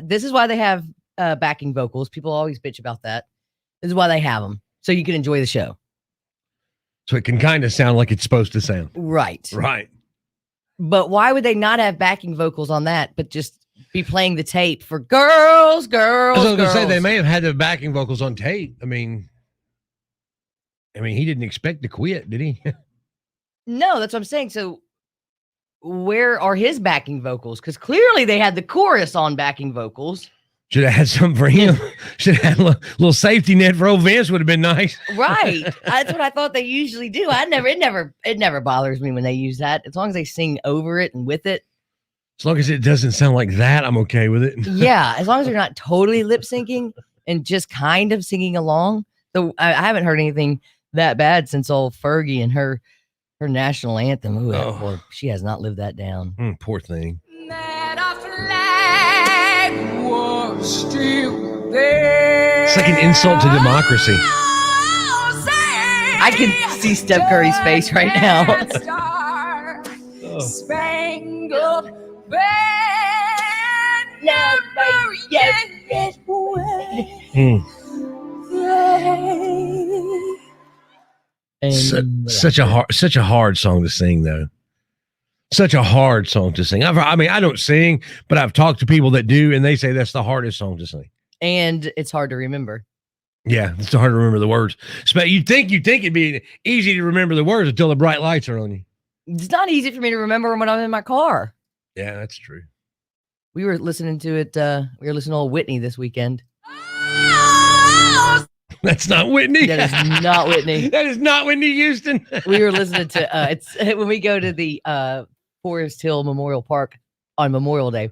this is why they have backing vocals. People always bitch about that. This is why they have them, so you can enjoy the show. So it can kind of sound like it's supposed to sound. Right. Right. But why would they not have backing vocals on that, but just be playing the tape for girls, girls, I was going to say girls? they may have had the backing vocals on tape. I mean, he didn't expect to quit, did he? No, that's what I'm saying. So where are his backing vocals? Because clearly they had the chorus on backing vocals. Should have had some for him. Should have had a little safety net for old Vince. Would have been nice. Right. That's what I thought they usually do. It never bothers me when they use that. As long as they sing over it and with it. As long as it doesn't sound like that, I'm okay with it. Yeah. As long as they're not totally lip syncing and just kind of singing along. So I haven't heard anything that bad since old Fergie and her national anthem. Ooh, boy, she has not lived that down. Poor thing. Still there. It's like an insult to democracy. I can see Steph Curry's face right now. Spangled banner yet Such a hard song to sing, though. Such a hard song to sing. I don't sing, but I've talked to people that do, and they say that's the hardest song to sing. And it's hard to remember. Yeah, it's hard to remember the words. But you'd think it'd be easy to remember the words until the bright lights are on you. It's not easy for me to remember when I'm in my car. Yeah, that's true. We were listening to it. We were listening to old Whitney this weekend. That's not Whitney. That is not Whitney. That is not Whitney Houston. We were listening to it's when we go to the Forest Hill Memorial Park on Memorial Day.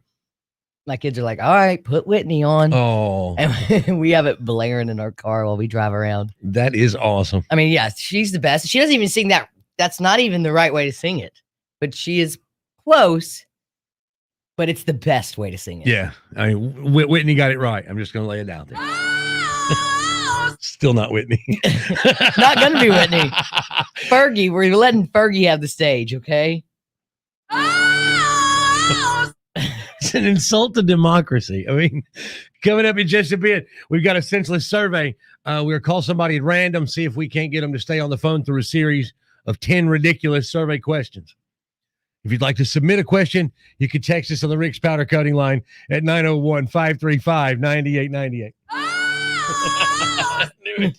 My kids are like, all right, put Whitney on. Oh. And we have it blaring in our car while we drive around. That is awesome. I mean, yeah, she's the best. She doesn't even sing that. That's not even the right way to sing it. But she is close. But it's the best way to sing it. Yeah. I mean, Whitney got it right. I'm just going to lay it out there. Still not Whitney. Not going to be Whitney. Fergie, we're letting Fergie have the stage, okay? It's an insult to democracy. I mean, coming up in just a bit, we've got a senseless survey. We're going to call somebody at random, see if we can't get them to stay on the phone through a series of 10 ridiculous survey questions. If you'd like to submit a question, you can text us on the Rick's Powder Coating line at 901-535-9898. I knew it.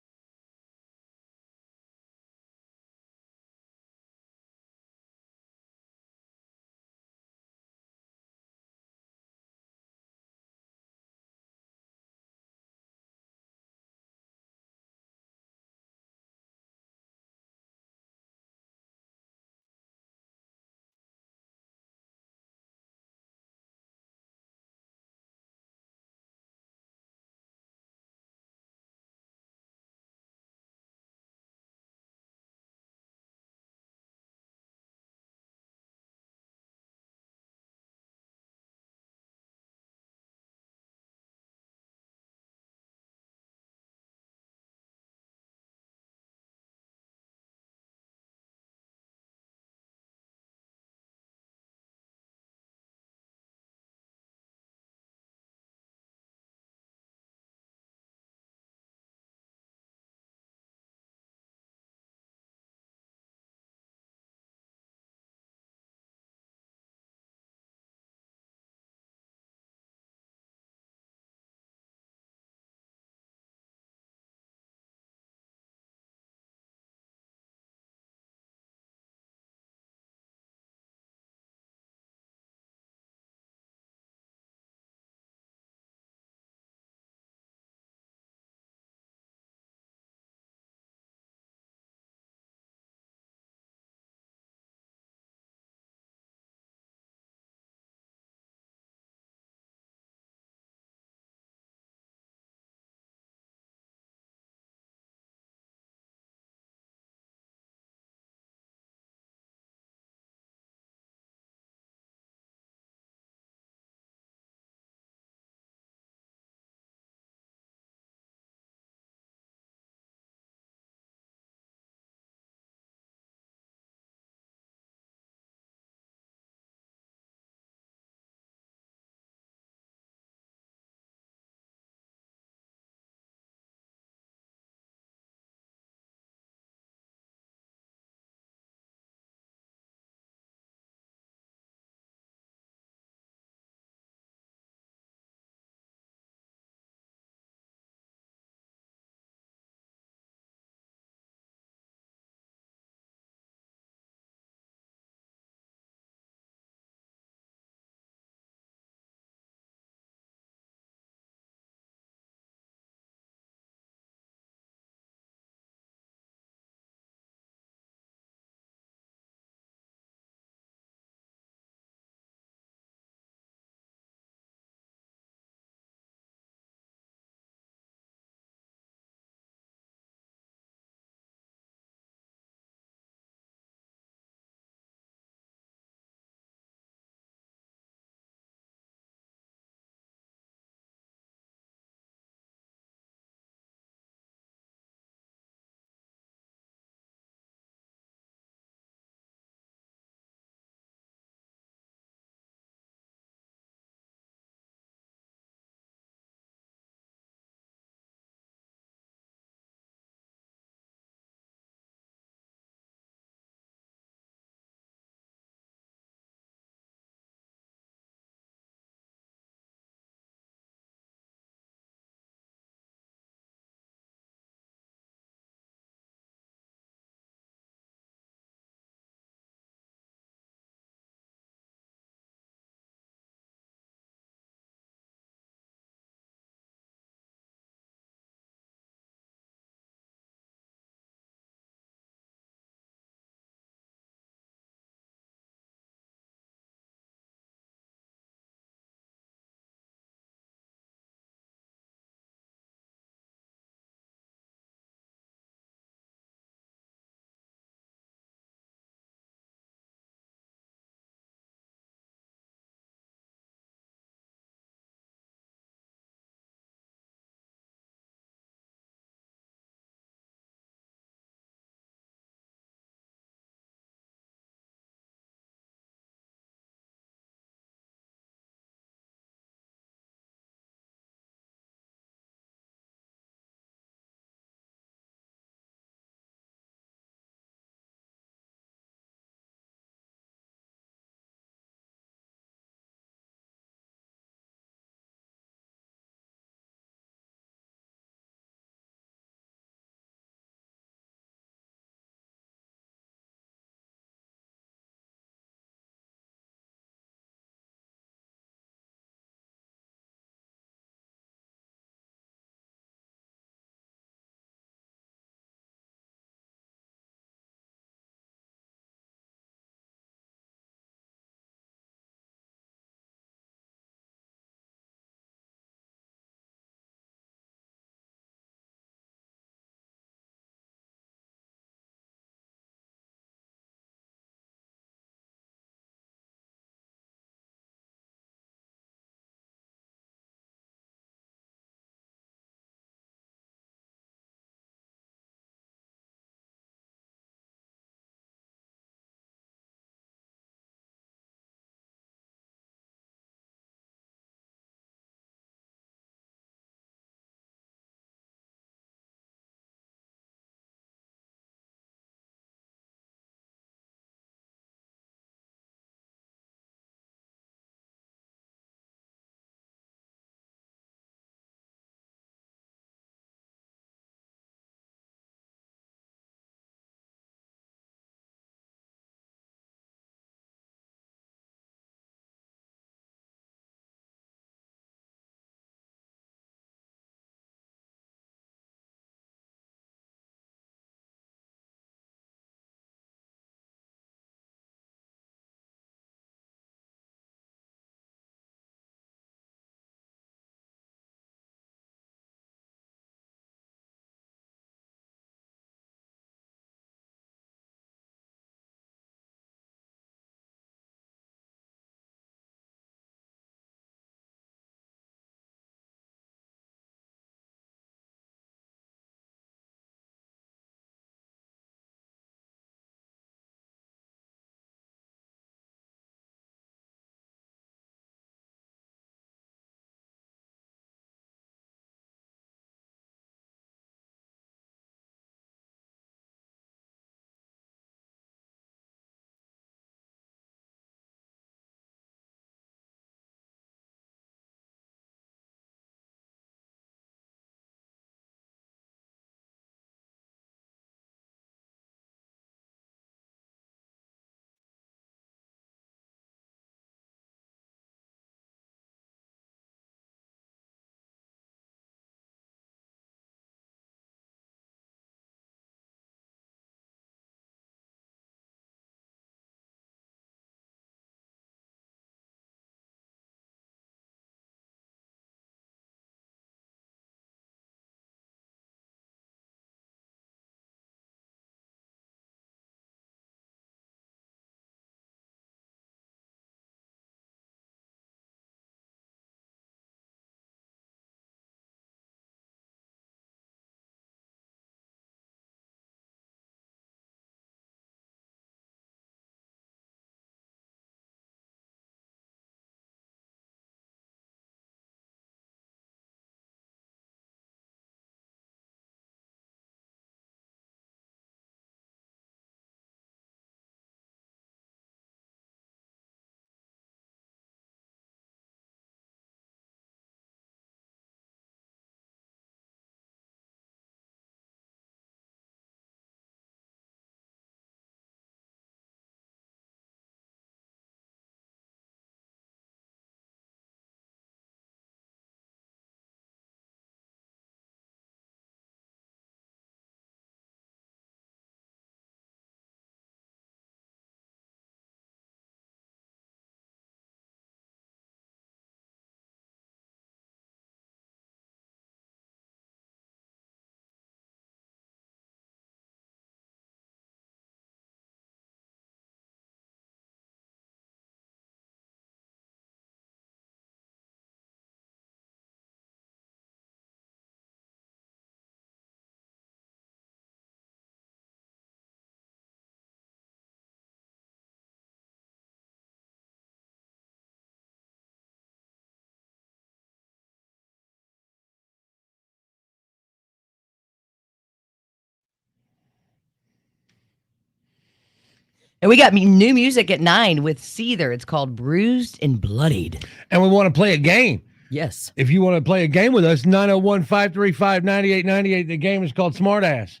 And we got new music at 9 with Seether. It's called Bruised and Bloodied. And we want to play a game. Yes. If you want to play a game with us, 901-535-9898. The game is called Smartass.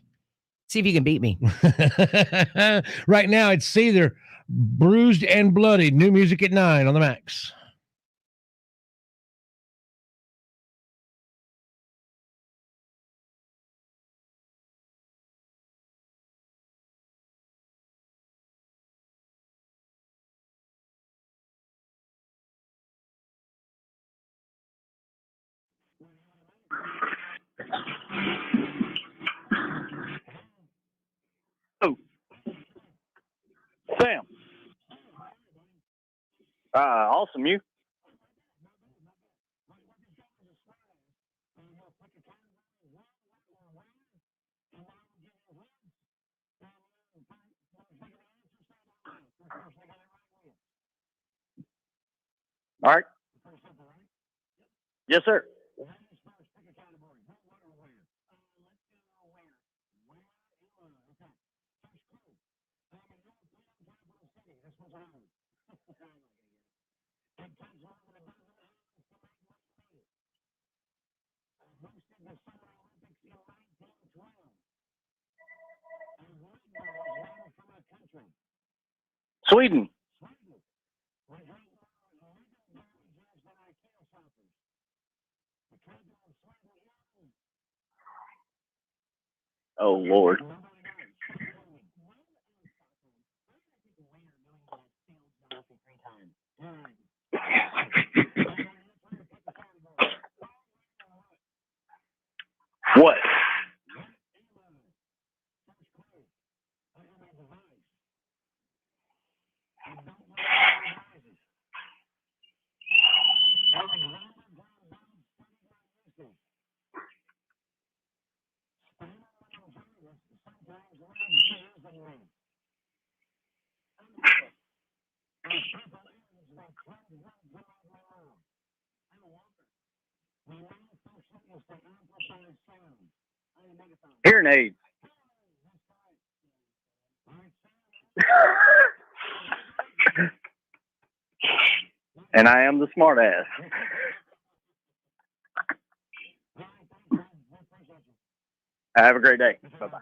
See if you can beat me. Right now, it's Seether, Bruised and Bloodied. New music at 9 on the Max. Oh, Sam. Awesome. You? All right. Yes, sir. Sweden. Oh, Lord. What? Hearing aids. And I am the smart ass. Have a great day. Bye-bye.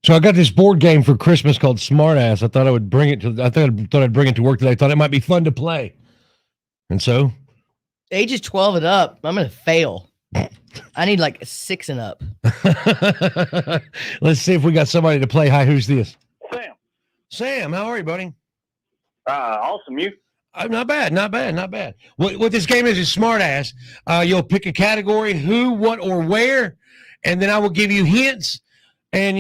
So I got this board game for Christmas called Smartass. I thought I would bring it to. I thought I'd bring it to work today. I thought it might be fun to play. And so, Ages 12 and up. I'm gonna fail. I need like a 6 and up. let's see if we got somebody to play. Hi, who's this? Sam. Sam, how are you, buddy? Awesome. You? Not bad. What this game is Smartass. You'll pick a category, who, what, or where, and then I will give you hints. And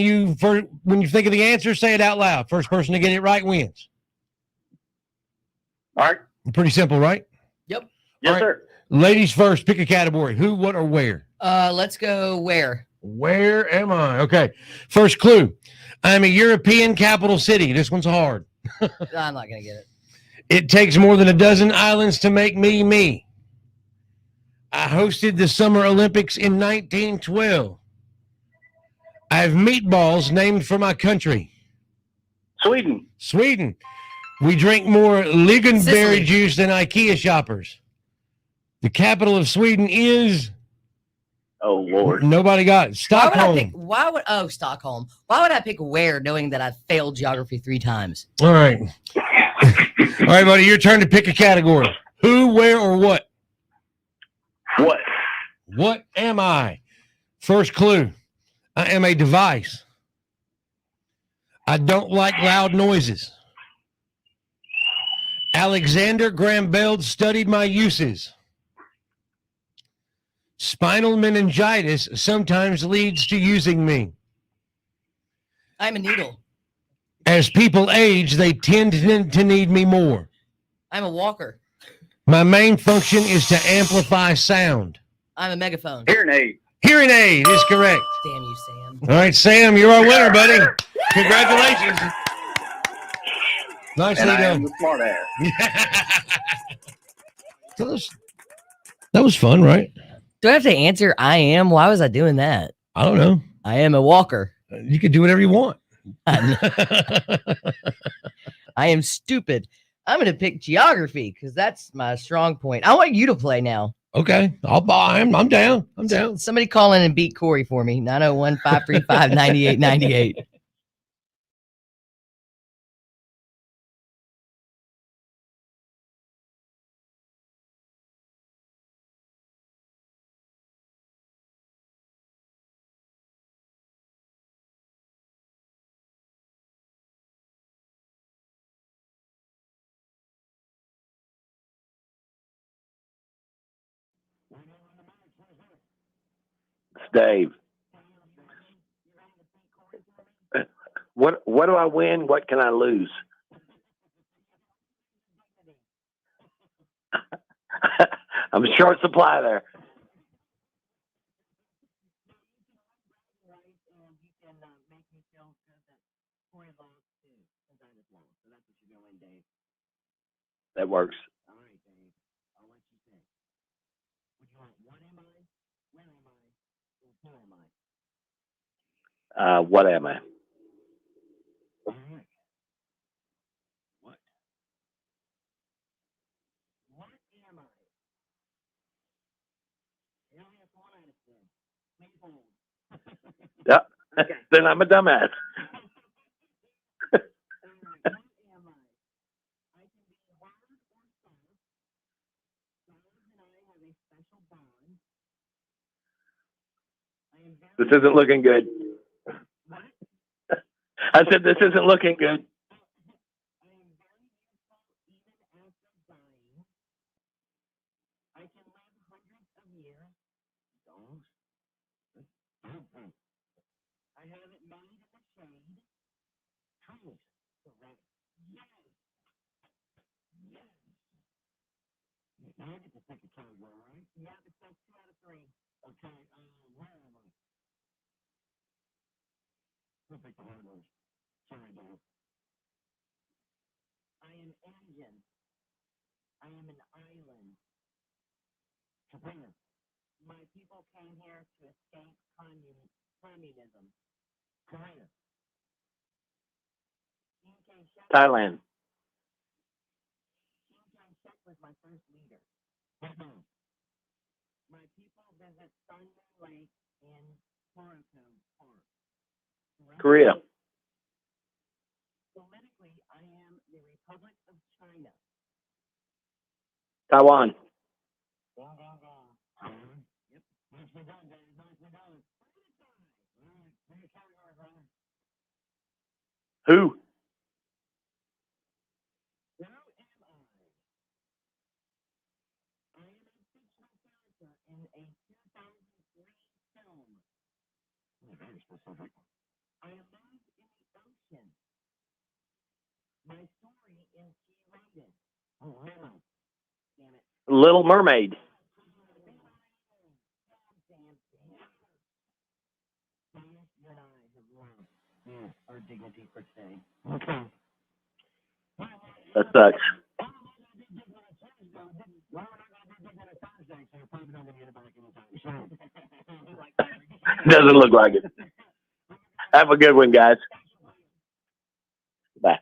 when you think of the answer, say it out loud. First person to get it right wins. All right. Pretty simple, right? Yep. Yes, sir. Ladies first, pick a category. Who, what, or where? Let's go where? Where am I? Okay. First clue. I'm a European capital city. This one's hard. I'm not gonna get it. It takes more than a dozen islands to make me me. I hosted the Summer Olympics in 1912. I have meatballs named for my country. Sweden. We drink more lingonberry Sicily. juice than IKEA shoppers. The capital of Sweden is... Oh, Lord. Nobody got it. Stockholm. Stockholm. Why would I pick where knowing that I failed geography 3 times? All right. All right, buddy, your turn to pick a category. Who, where, or what? What? What am I? First clue. I am a device. I don't like loud noises. Alexander Graham Bell studied my uses. Spinal meningitis sometimes leads to using me. I'm a needle. As people age, they tend to need me more. I'm a walker. My main function is to amplify sound. I'm a megaphone. Hearing aid. Hearing aid is correct. Damn you, Sam. All right, Sam, you're our winner, buddy. Congratulations. Nicely And I am done. the smart ass. That was fun, right? Do I have to answer I am? Why was I doing that? I don't know. I am a walker. You can do whatever you want. I am stupid. I'm going to pick geography because that's my strong point. I want you to play now. Okay, I'll buy him. I'm down. Somebody call in and beat Corey for me. 901-535-9898. It's Dave. What do I win? What can I lose? I'm short supply there. That works. What am I? Yep. Then I'm a dumbass. This isn't looking good. I said this isn't looking good. Thailand. Korea. Taiwan. Who? Little Mermaid. That sucks. Doesn't look like it. Have a good one, guys. Bye.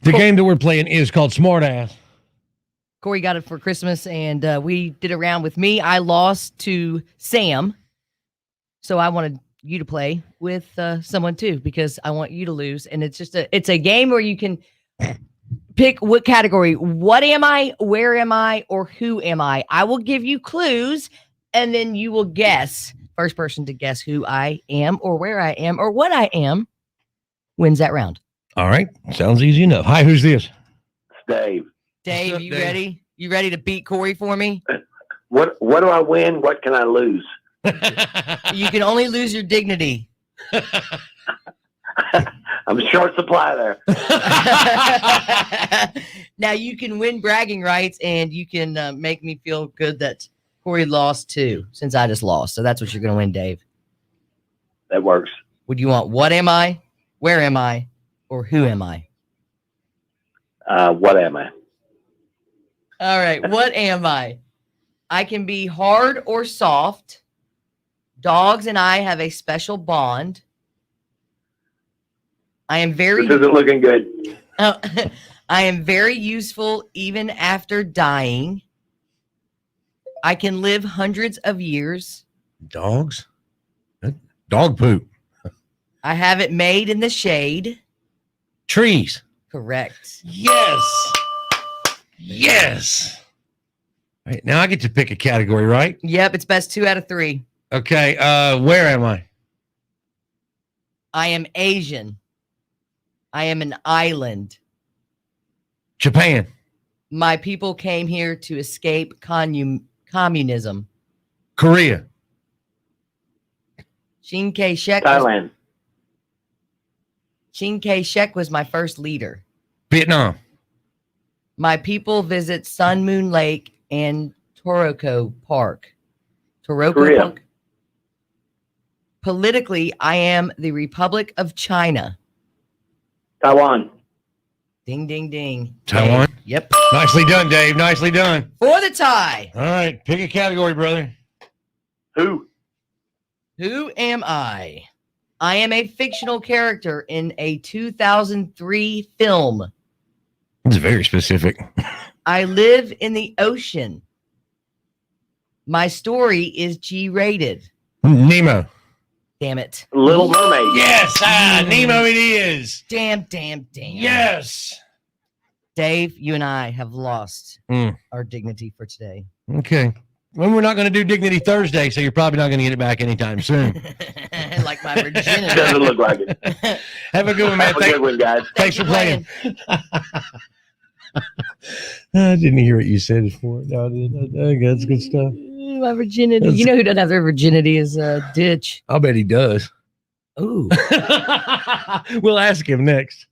The game that we're playing is called Smartass. Corey got it for Christmas, and we did a round with me. I lost to Sam, so I wanted you to play with someone too because I want you to lose. And it's a game where you can pick what category. What am I? Where am I? Or who am I? I will give you clues, and then you will guess. First person to guess who I am, or where I am, or what I am, wins that round. All right. Sounds easy enough. Hi, who's this? Dave. Dave, up, you Dave? ready? You ready to beat Corey for me? What do I win? What can I lose? You can only lose your dignity. I'm short supply there. Now you can win bragging rights, and you can make me feel good that Corey lost too, since I just lost. So that's what you're going to win, Dave. That works. Would you want what am I, where am I, or who am I? What am I? All right, what am I? I can be hard or soft. Dogs and I have a special bond. I am very. This isn't looking good. I am very useful even after dying. I can live hundreds of years. Dogs? Dog poop. I have it made in the shade. Trees. Correct. Yes. Yes. All right, now I get to pick a category, right? Yep, it's best 2 out of 3. Okay. Where am I? I am Asian. I am an island. Japan. My people came here to escape communism. Korea. Chiang Kai-shek. Thailand. Chiang Kai-shek was my first leader. Vietnam. My people visit Sun Moon Lake and Toroko Park. Korea. Park. Politically, I am the Republic of China. Taiwan. Ding, ding, ding. Taiwan? Dave. Yep. Nicely done, Dave. Nicely done. For the tie. All right. Pick a category, brother. Who? Who am I? I am a fictional character in a 2003 film. It's very specific. I live in the ocean. My story is G-rated. Nemo. Damn it. Little Mermaid. Yes. Nemo it is. Damn. Yes. Dave, you and I have lost Mm. our dignity for today. Okay. Well, we're not going to do Dignity Thursday, so you're probably not going to get it back anytime soon. Like my virginity. Doesn't look like it. Have a good one, man. Have a good one, guys. Thanks for playing. I didn't hear what you said before. No, I didn't. I think that's good stuff. My virginity. You know who doesn't have their virginity is Ditch. I'll bet he does. Ooh. We'll ask him next.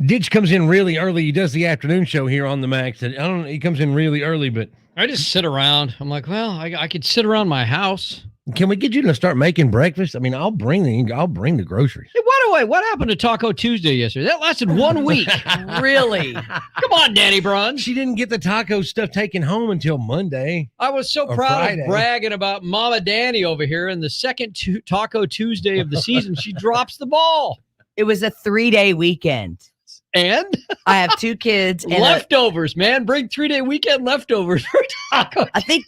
Ditch comes in really early. He does the afternoon show here on the Max. And I don't know. He comes in really early, but I just sit around. I'm like, well, I could sit around my house. can we get you to start making breakfast? I mean, I'll bring the groceries. Hey, by the way, what happened to Taco Tuesday yesterday? That lasted 1 week. Really? Come on, Danny Brun. She didn't get the taco stuff taken home until Monday. I was so Or proud Friday. of bragging about Mama Danny over here. And the second Taco Tuesday of the season, she drops the ball. It was a 3-day weekend. And I have 2 kids. And leftovers, man. Bring 3-day weekend leftovers for taco. I think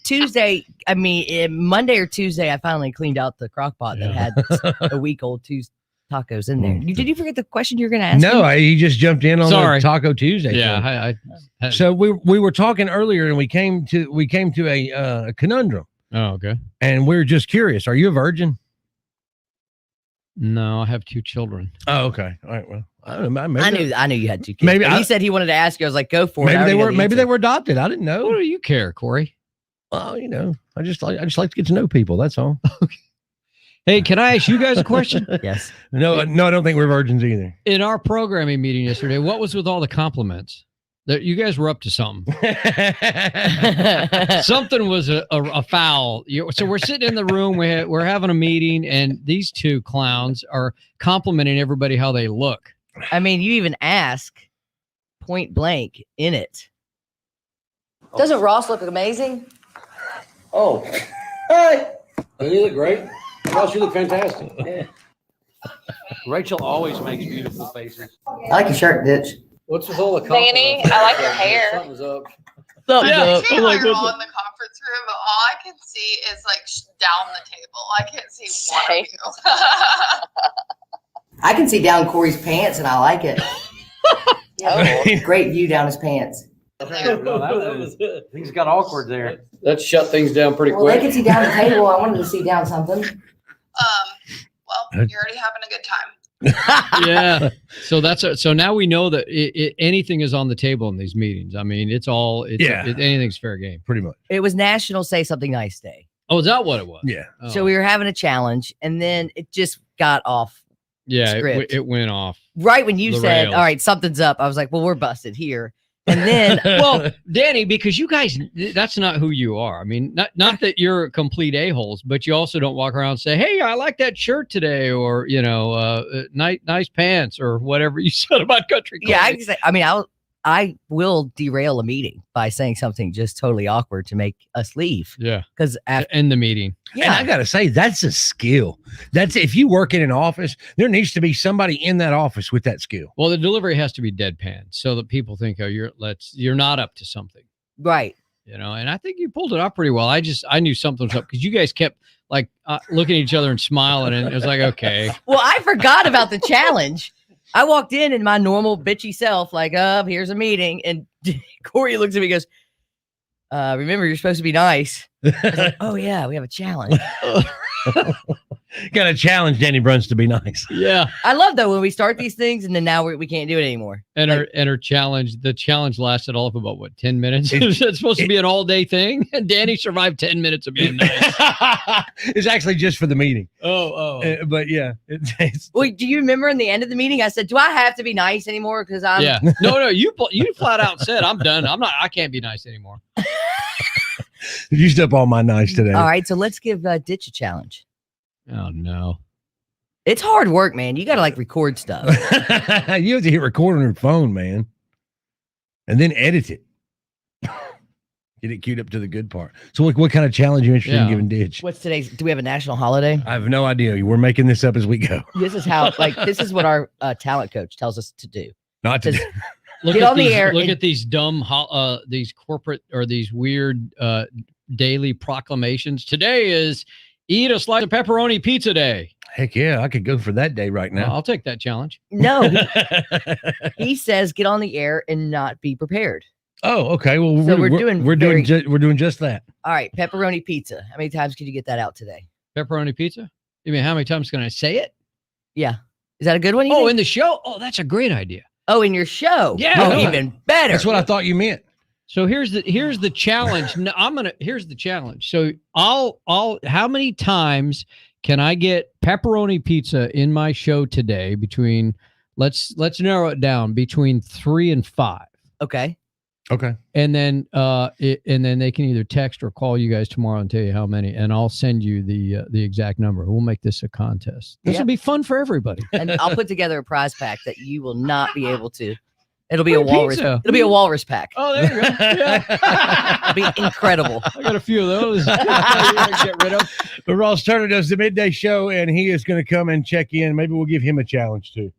Monday or Tuesday, I finally cleaned out the crock pot that had a week-old tacos in there. Did you forget the question you were going to ask? No, he just jumped in on the Taco Tuesday. Yeah, so we were talking earlier, and we came to a conundrum. Oh, okay. And we're just curious. Are you a virgin? No, I have 2 children. Oh, okay. All right. Well, I don't know. I knew you had 2 kids. Maybe he said he wanted to ask you. I was like, go for it. Maybe they were adopted. I didn't know. What do you care, Corey? Well, I just like to get to know people. That's all. Okay. Hey, can I ask you guys a question? Yes. No, I don't think we're virgins either. In our programming meeting yesterday, what was with all the compliments? That you guys were up to something. Something was a foul. So we're sitting in the room. We're having a meeting, and these 2 clowns are complimenting everybody how they look. I mean, you even ask point blank in it. Doesn't Ross look amazing? Oh, hey, don't you look great? Ross, you look fantastic. Yeah. Rachel always makes beautiful faces. I like your shirt, Ditch. What's with all the Danny, I like your hair. Something's up. I can see her all in the conference room, but all I can see is like down the table. I can't see one of you. I can see down Corey's pants, and I like it. Great view down his pants. Things got awkward there. That shut things down pretty Well, quick. they can see down the table. I wanted to see down something. Well, you're already having a good time. Yeah. So so now we know that anything is on the table in these meetings. I mean, anything's fair game. Pretty much. It was National Say Something Nice Day. Oh, is that what it was? Yeah. Oh. So we were having a challenge, and then it just got off. Yeah, script. it went off. Right when you the said, rails. all right, something's up, I was like, well, we're busted here. And then, Well, Danny, because you guys, that's not who you are. I mean, not that you're complete a-holes, but you also don't walk around and say, hey, I like that shirt today, or, nice pants, or whatever you said about country club. yeah, I will derail a meeting by saying something just totally awkward to make us leave. Yeah. Because end the meeting. Yeah. And I got to say, that's a skill. If you work in an office, there needs to be somebody in that office with that skill. Well, the delivery has to be deadpan so that people think, oh, you're not up to something. Right. And I think you pulled it off pretty well. I knew something was up because you guys kept like looking at each other and smiling, and it was like, okay. Well, I forgot about the challenge. I walked in my normal bitchy self, like, here's a meeting. And Corey looks at me and goes, remember, you're supposed to be nice. I was like, oh, yeah, we have a challenge. Got to challenge Danny Bruns to be nice. Yeah. I love, though, when we start these things and then now we can't do it anymore. And her challenge, the challenge lasted all of about, 10 minutes? It's supposed to be an all-day thing? And Danny survived 10 minutes of being nice. It's actually just for the meeting. But yeah. Well, do you remember in the end of the meeting, I said, do I have to be nice anymore? Because I'm... Yeah. No, you flat out said, I'm done. I can't be nice anymore. Used up all my nice today. All right, so let's give Ditch a challenge. Oh, no. It's hard work, man. You got to record stuff. You have to hit record on your phone, man. And then edit it. Get it queued up to the good part. So what kind of challenge are you interested in giving Ditch? What's today's? Do we have a national holiday? I have no idea. We're making this up as we go. This is how, this is what our talent coach tells us to do. Not to do. Look Get at on the air. Look at these dumb, these corporate or these weird daily proclamations. Today is eat a slice of pepperoni pizza day. Heck yeah, I could go for that day right now. Well, I'll take that challenge. No, he says get on the air and not be prepared. Oh, okay. Well, So we're doing just that. All right, pepperoni pizza. How many times can you get that out today? Pepperoni pizza? You mean how many times can I say it? Yeah. Is that a good one? Oh, in the show? Oh, that's a great idea. Oh, in your show? Yeah. Oh, even better. That's what I thought you meant. So here's the challenge. No, here's the challenge. So how many times can I get pepperoni pizza in my show today between Let's narrow it down between 3 and 5. Okay. Okay. And then and then they can either text or call you guys tomorrow and tell you how many, and I'll send you the exact number. We'll make this a contest. This will be fun for everybody. And I'll put together a prize pack that you will not be able to. It'll be Free a walrus. pizza. It'll be a walrus pack. Oh, there you go. Yeah. It'll be incredible. I got a few of those. Get rid of. But Ross Turner does the midday show, and he is going to come and check in. Maybe we'll give him a challenge too.